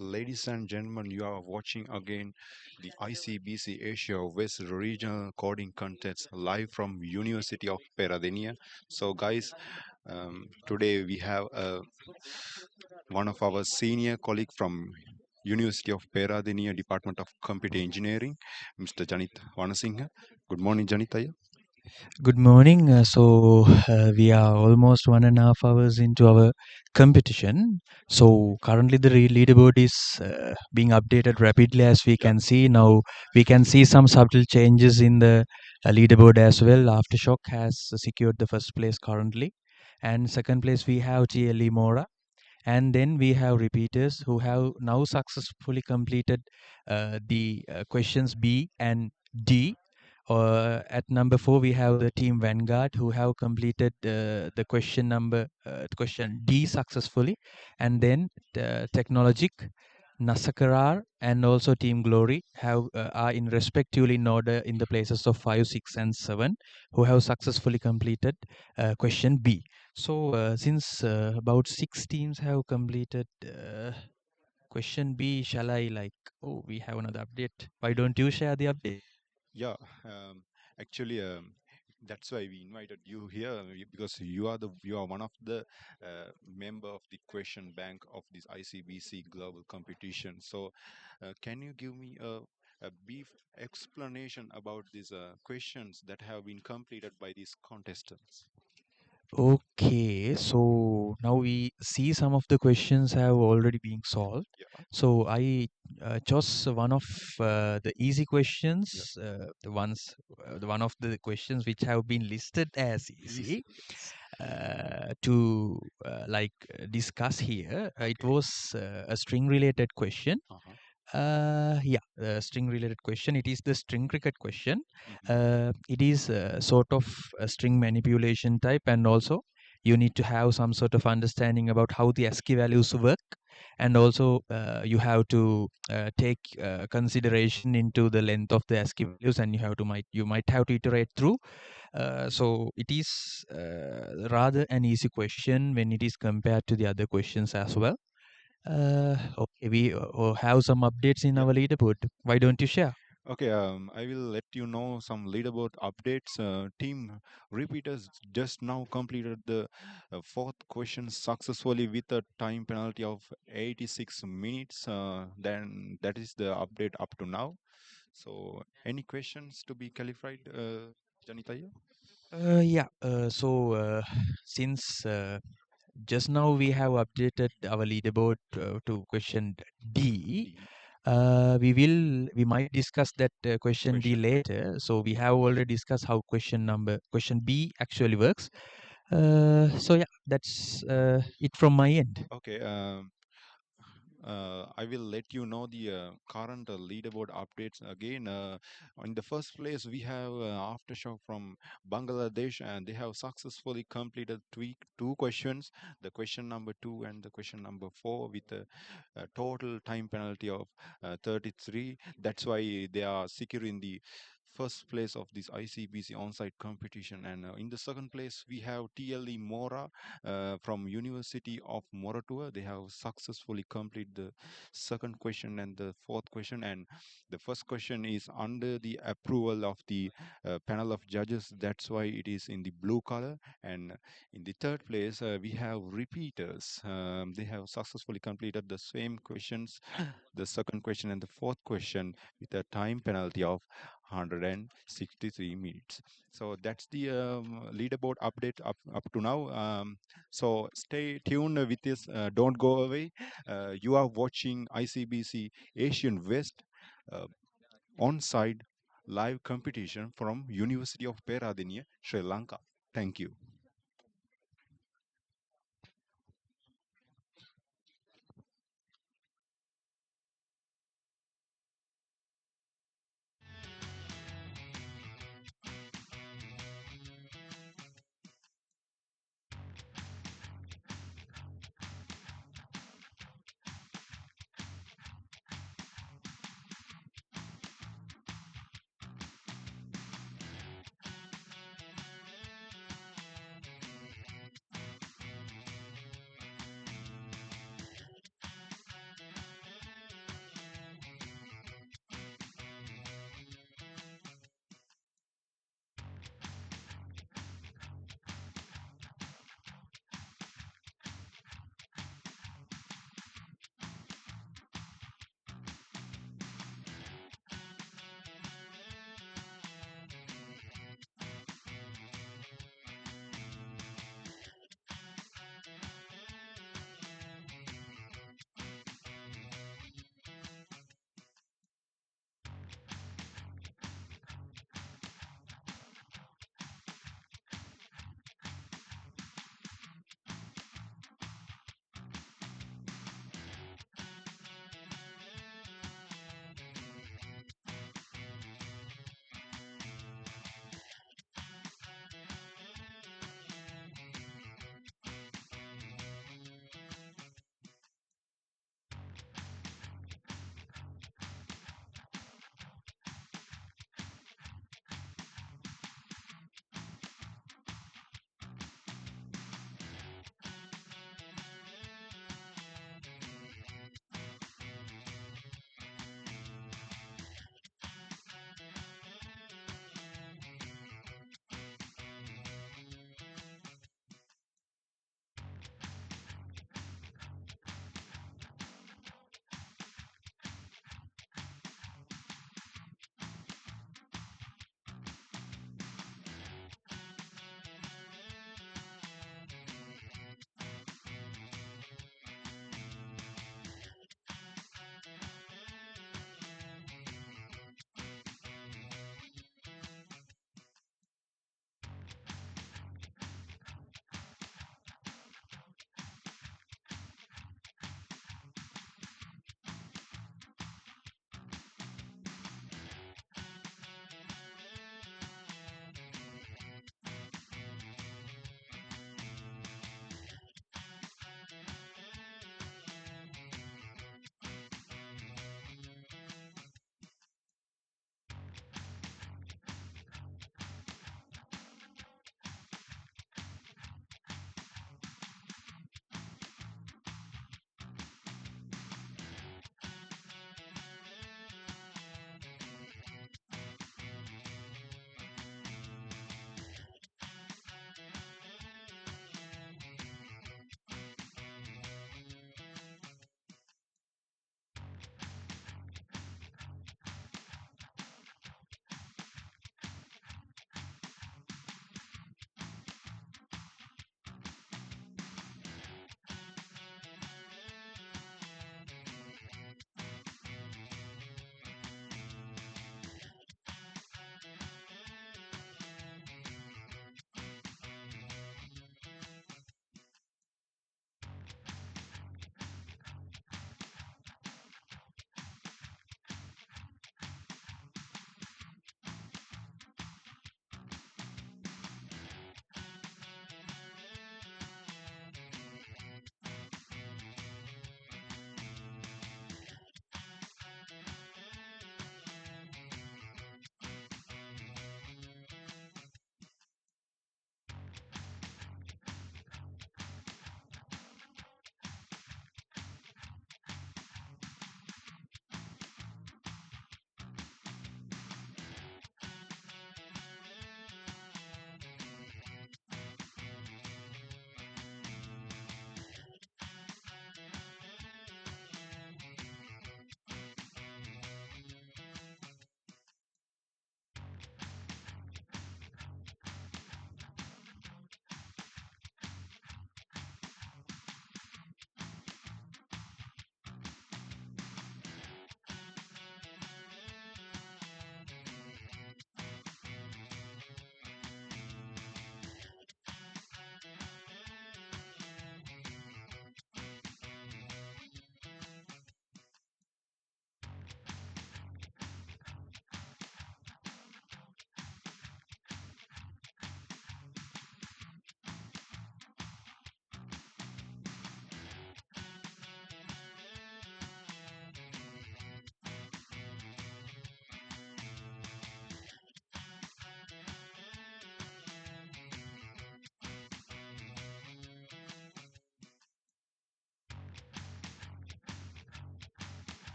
Ladies and gentlemen, you are watching again the ICBC Asia West Regional Coding Contest live from University of Peradeniya. So, guys, today we have one of our senior colleague from University of Peradeniya Department of Computer Engineering, Mr. Janit Vanasinghe. Good morning, Janit. Good morning. We are almost 1.5 hours into our competition. So currently the leaderboard is being updated rapidly, as we Yeah. can see now. We can see some subtle changes in the leaderboard as well. Aftershock has secured the first place currently, and second place we have TLE Mora. And then we have repeaters who have now successfully completed the questions B and D. At number 4, we have the team Vanguard who have completed the question D successfully, and then Technologic, Nasakarar, and also Team Glory have are in respectively in order in the places of 5, 6, and 7, who have successfully completed question B. So since about 6 teams have completed question B, shall I like? Oh, we have another update. Why don't you share the update? Yeah, actually, that's why we invited you here because you are one of the member of the question bank of this ICBC global competition. So, can you give me a brief explanation about these questions that have been completed by these contestants? Okay, so now we see some of the questions have already been solved. Yeah, So I chose one of the easy yeah, questions, the one of the questions which have been listed as easy. easy Yes. to discuss here. It Okay. was a string related question. Uh-huh. String related question. It is the string cricket question. Mm-hmm. It is sort of a string manipulation type, and also you need to have some sort of understanding about how the ASCII values work, and also you have to take consideration into the length of the ASCII values, and you might have to iterate through. So it is rather an easy question when it is compared to the other questions as well. Okay, we have some updates in Yeah. our leaderboard. Why don't you share? Okay, I will let you know some leaderboard updates. Team repeaters just now completed the fourth question successfully with a time penalty of 86 minutes. Then that is the update up to now. So, any questions to be clarified, Janitaya? Since just now we have updated our leaderboard to question D, D we might discuss that question D question. later. So we have already discussed how question B actually works. That's it from my end. Okay. I will let you know the current leaderboard updates again. In the first place, we have Aftershock from Bangladesh, and they have successfully completed two questions, the question number 2 and the question number 4, with a total time penalty of 33. That's why they are securing the first place of this ICBC on-site competition. And in the second place, we have TLE Mora from University of Moratua. They have successfully completed the second question and the fourth question, and the first question is under the approval of the panel of judges. That's why it is in the blue color. And in the third place, we have repeaters. They have successfully completed the same questions, the second question and the fourth question, with a time penalty of 163 minutes. So that's the leaderboard update up to now. So stay tuned with this. Don't go away. You are watching ICBC Asian West uh, on-site live competition from University of Peradeniya, Sri Lanka. Thank you.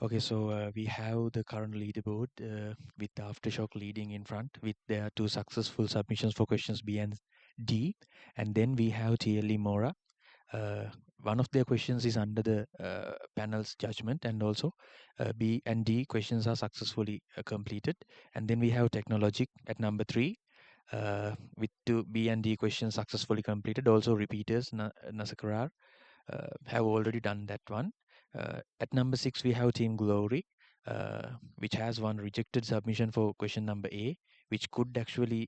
Okay, so we have the current leaderboard with Aftershock leading in front with their two successful submissions for questions B and D. And then we have TLE Mora. Uh, one of their questions is under the panel's judgment, and also B and D questions are successfully completed. And then we have Technologic at number 3 with two B and D questions successfully completed. Also repeaters, Nasakarar have already done that one. At number 6, we have Team Glory, which has one rejected submission for question number A, which could actually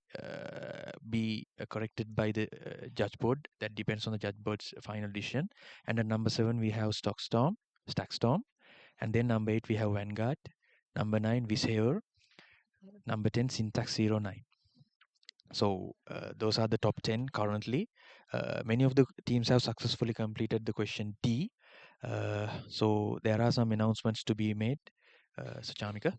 be corrected by the judge board. That depends on the judge board's final decision. And at number 7, we have Stackstorm. And then number 8, we have Vanguard. Number 9, Visayor. Number 10, Syntax 09. So those are the top 10 currently. Many of the teams have successfully completed the question D. So there are some announcements to be made. So Chamika.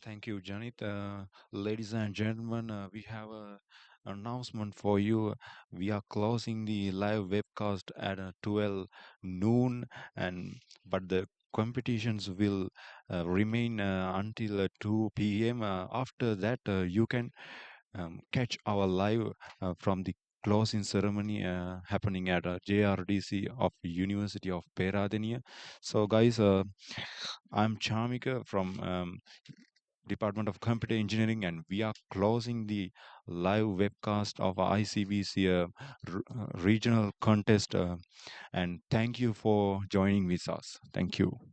Thank you, Janit. Ladies and gentlemen, we have a announcement for you. We are closing the live webcast at 12 noon, and but the competitions will remain until 2 p.m. After that, you can catch our live from the closing ceremony happening at JRDC of University of Peradeniya. So, guys, I'm Chamika from Department of Computer Engineering, and we are closing the live webcast of ICBC regional contest. And thank you for joining with us. Thank you.